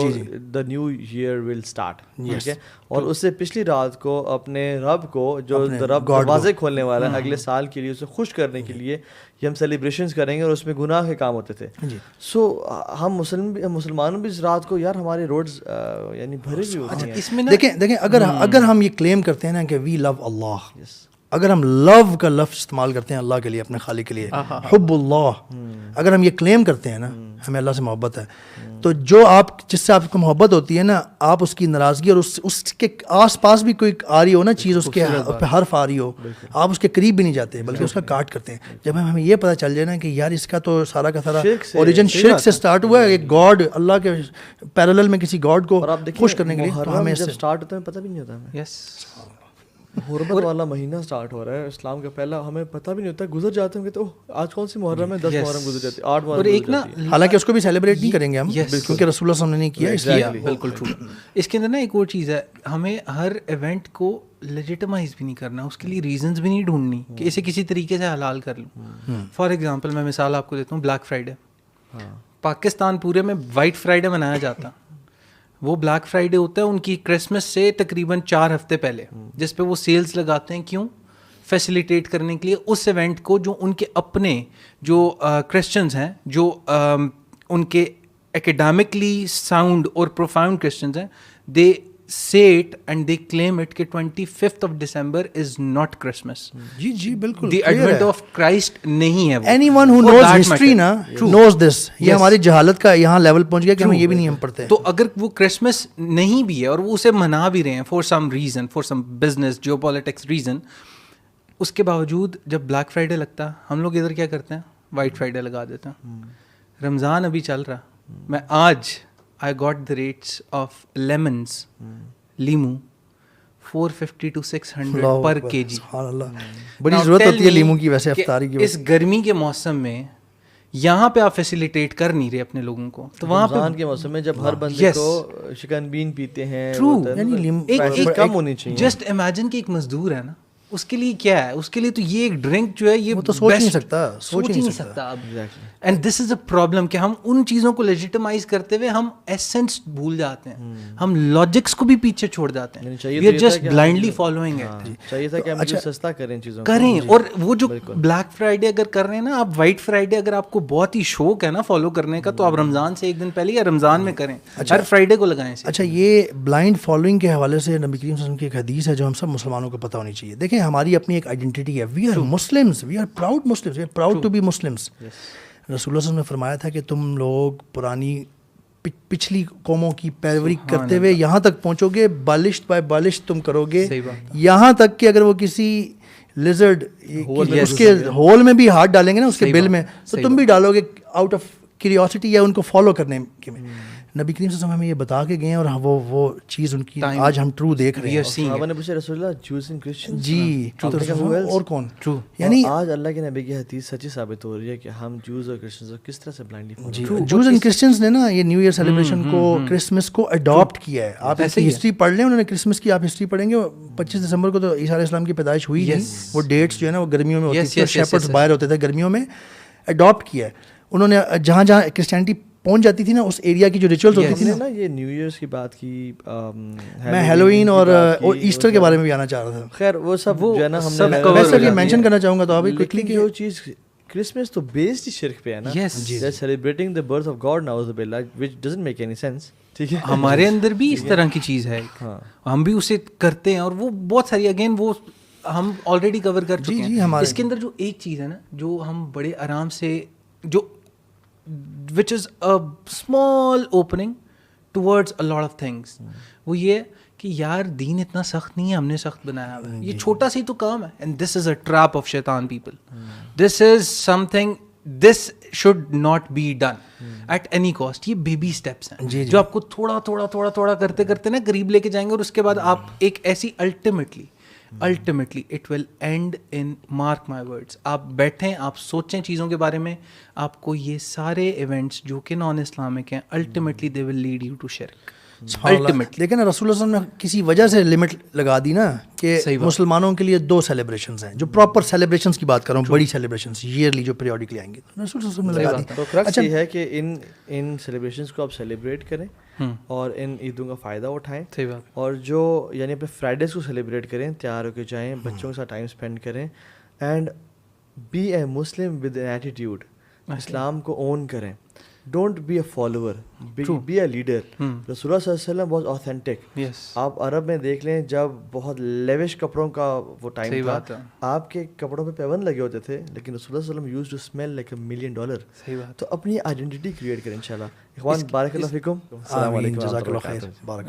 S1: the new year will start. ٹھیک ہے, اور اس سے پچھلی رات کو اپنے رب کو, جو رب دروازے کھولنے والا ہے اگلے سال کے لیے, اسے خوش کرنے کے لیے یہ ہم سیلیبریشنز کریں گے, اور اس میں گناہ کے کام ہوتے تھے. سو ہم مسلمانوں بھی اس رات کو, یار ہمارے روڈز یعنی بھرے بھی ہوتے ہیں.
S3: دیکھیں اگر ہم یہ کلیم کرتے ہیں نا کہ وی لو اللہ, اگر ہم لو کا لفظ استعمال کرتے ہیں اللہ کے لیے, اپنے خالق کے لیے, حب اللہ, اگر ہم یہ کلیم کرتے ہیں نا ہمیں اللہ سے محبت ہے, تو جو آپ جس سے آپ کو محبت ہوتی ہے نا, آپ اس کی ناراضگی اور اس کے آس پاس بھی کوئی آ رہی ہو نا چیز, اس کے پہ حرف آ رہی ہو, آپ اس کے قریب بھی نہیں جاتے بلکہ اس کا کاٹ کرتے ہیں. جب ہمیں یہ پتہ چل جائے نا کہ یار اس کا تو سارا کا سارا اوریجن شرک سے سٹارٹ ہوا ہے, ایک گاڈ اللہ کے پیرالل میں کسی گاڈ کو خوش کرنے کے لیے, تو ہمیں
S1: جب سٹارٹ ہوتا ہے پتہ بھی نہیں ہوتا ہمیں. محرم والا مہینہ سٹارٹ ہو رہا ہے اسلام کا پہلا, ہمیں پتہ بھی نہیں ہوتا, گزر جاتے ہیں کہ تو آج کون سی محرم ہے, 10 محرم گزر جاتی ہے, 8 محرم گزر جاتی ہے.
S3: حالانکہ اس کو بھی سیلیبریٹ نہیں کریں گے ہم, کیونکہ رسول اللہ صلی اللہ علیہ وسلم نے نہیں کیا اس لیے.
S2: بالکل ٹرو. اس کے اندر نا ایک اور چیز ہے, ہمیں ہر ایونٹ کو لیجیٹمائز بھی نہیں کرنا, اس کے لیے ریزنز بھی نہیں ڈھونڈنی کہ اسے کسی طریقے سے حلال کر لوں. فار ایگزامپل میں مثال آپ کو دیتا ہوں, بلیک فرائیڈے. پاکستان پورے میں وائٹ فرائیڈے منایا جاتا, وہ بلیک فرائیڈے ہوتا ہے ان کی کرسمس سے تقریباً 4 ہفتے پہلے, جس پہ وہ سیلز لگاتے ہیں. کیوں؟ فیسیلیٹیٹ کرنے کے لیے اس ایونٹ کو, جو ان کے اپنے جو کرسچنز ہیں, جو ان کے اکیڈیمکلی ساؤنڈ اور پروفاؤنڈ کرسچنز ہیں, دے say it and they claim it کہ 25th of December is not Christmas.
S3: جی بالکل,
S2: the advent of Christ نہیں ہے وہ.
S3: anyone who knows history نا knows this. یہ ہماری جہالت کا یہاں لیول پہنچ گیا کہ ہم یہ بھی نہیں ہم پڑھتے.
S2: تو اگر وہ کرسمس نہیں بھی ہے اور وہ اسے منا بھی رہے ہیں for some reason, for some business geopolitics reason, اس کے باوجود جب بلیک فرائیڈے لگتا ہے, ہم لوگ ادھر کیا کرتے ہیں, وائٹ فرائیڈے لگا دیتے ہیں. رمضان ابھی چل رہا, میں آج I got the rates of lemons, لیمو 450 to 600 per kg.
S3: سبحان اللہ, بڑی ضرورت ہوتی ہے لیمو کی ویسے افطاری کی.
S2: اس گرمی کے موسم میں یہاں پہ آپ فیسیلیٹیٹ کر نہیں رہے اپنے لوگوں کو, تو وہاں
S1: رمضان کے موسم میں جب ہر بندے کو شکن بین پیتے ہیں, کم ہونی چاہیے.
S2: جسٹ امیجن کہ ایک مزدور ہے نا, اس کے لیے کیا ہے, اس کے لیے تو یہ ایک ڈرنک جو ہے یہ
S3: وہ تو سوچ نہیں سکتا
S2: اب. And this is a problem کہ ہم ان چیزوں کو لیجیٹمائز کرتے ہوئے ہم ایسنس بھول جاتے ہیں, ہم لاجکس کو بھی پیچھے چھوڑ جاتے ہیں, we are just blindly following it.
S1: چاہیے تھا کہ ہم جو سستا کریں چیزوں
S2: کریں, اور وہ جو بلیک فرائیڈے اگر کر رہے ہیں نا آپ, وائٹ فرائیڈے اگر آپ کو بہت ہی شوق ہے نا فالو کرنے کا, تو آپ رمضان سے ایک دن پہلے یا رمضان میں کریں, ہر فرائیڈے کو لگائیں.
S3: اچھا, یہ بلائنڈ فالوئنگ کے حوالے سے نبی کریم صلی اللہ علیہ وسلم کی ایک حدیث ہے جو ہم سب مسلمانوں کو پتہ ہونی چاہیے. دیکھیں ہماری اپنی ایک آئیڈینٹی ہے, we are Muslims, we are proud Muslims, we are proud to be Muslims. رسول اللہ صلی اللہ علیہ وسلم نے فرمایا تھا کہ تم لوگ پرانی پچھلی قوموں کی پیروی کرتے ہوئے یہاں تک پہنچو گے, بالشت بائی بالشت تم کرو گے, یہاں تک کہ اگر وہ کسی لیزرڈ اس کے ہول میں بھی ہاتھ ڈالیں گے نا اس کے بل میں, تو تم بھی ڈالو گے آؤٹ آف کیوریوسٹی یا ان کو فالو کرنے کے میں. نبی کریم صلی اللہ علیہ وسلم ہمیں یہ بتا کے گئے ہیں, اور وہ چیز ان کی آج ہم ٹرو دیکھ رہے ہیں.
S1: صحابہ نے پوچھا رسول اللہ جوز اینڈ کرسچنز,
S3: جی اور کون ٹرو,
S1: یعنی آج اللہ کے نبی کی حدیث سچی ثابت ہو رہی ہے کہ ہم جوز اور کرسچنز کو کس طرح سے blindly follow.
S3: Jews and Christians نے نا یہ نیو ایئر سیلیبریشن کو, کرسمس کو اڈاپٹ کیا ہے. آپ ایسی ہسٹری پڑھ لیں, انہوں نے کرسمس کی آپ ہسٹری پڑھیں گے, 25 دسمبر کو تو عیسیٰ علیہ السلام کی پیدائش ہوئی تھی, وہ ڈیٹس جو ہے نا وہ گرمیوں میں ہوتی تھی, شیپرڈز باہر ہوتے تھے گرمیوں میں, اڈاپٹ کیا ہے انہوں نے. جہاں جہاں کرسچینٹی پہنچ جاتی تھی نا اس ایریا کی جو ریچولز ہوتی تھی نا,
S1: یہ نیو ایئرس کی بات کی,
S3: میں ہیلوئین اور ایسٹر کے بارے میں بھی آنا چاہ رہا تھا.
S1: خیر وہ سب جو ہے نا ہم نے
S3: میں صرف یہ مینشن کرنا چاہوں گا تو آپ کوئکلی
S1: کہ جو چیز کرسمس تو بیسڈ شرک پہ ہے نا, celebrating the birth of God ناؤز باللہ, which doesn't make any sense. ٹھیک ہے,
S2: ہمارے اندر بھی اس طرح کی چیز ہے, ہم بھی اسے کرتے ہیں, اور وہ بہت ساری اگین وہ ہم آلریڈی کور کر چکے ہیں. اس کے اندر جو ایک چیز ہے نا جو ہم بڑے آرام سے, جو which is a small opening towards a lot of things, وہ یہ کہ یار دین اتنا سخت نہیں ہے, ہم نے سخت بنایا ہوا ہے, یہ چھوٹا سا ہی تو کام ہے. and this is a trap of shaitan people. this is something, this should not be done at any cost. یہ بیبی اسٹیپس ہیں جو آپ کو تھوڑا تھوڑا تھوڑا تھوڑا کرتے کرتے نا قریب لے کے جائیں گے, اور اس کے بعد آپ ایک ایسی ultimately it will end in, mark my words, آپ بیٹھیں, آپ سوچیں چیزوں کے بارے میں, آپ کو یہ سارے ایونٹس جو کہ نان اسلامک ہیں ultimately they will lead you to shirk.
S3: لیکن رسول اللہ صلی اللہ علیہ وسلم نے کسی وجہ سے لمٹ لگا دی نا کہ مسلمانوں کے لیے 2 سیلیبریشنز ہیں, جو پراپر سیلیبریشنز کی بات کر رہا ہوں, بڑی سیلیبریشنز ایئرلی جو پیریوڈکلی آئیں گے, رسول اللہ صلی اللہ علیہ وسلم نے لگا دی.
S1: تو کرکس یہ ہے کہ ان سیلیبریشنز کو آپ سیلیبریٹ کریں اور ان عیدوں کا فائدہ اٹھائیں, اور جو یعنی اپنے فرائیڈیز کو سیلیبریٹ کریں, تیار ہو کے جائیں, بچوں کے ساتھ ٹائم اسپینڈ کریں, and be a Muslim with an attitude, Islam کو اون کریں. Don't be a follower, be a leader. رسول اللہ صلی اللہ علیہ وسلم واز آتھینٹک. آپ عرب میں دیکھ لیں, جب بہت لیوش کپڑوں کا وہ ٹائم تھا, آپ کے کپڑوں پہ پیبند لگے ہوتے تھے, لیکن رسول اللہ صلی اللہ علیہ وسلم used to smell like $1 million. تو اپنی آئیڈینٹی کریٹ کریں انشاءاللہ. اخوان بارک اللہ فیکم, السلام علیکم.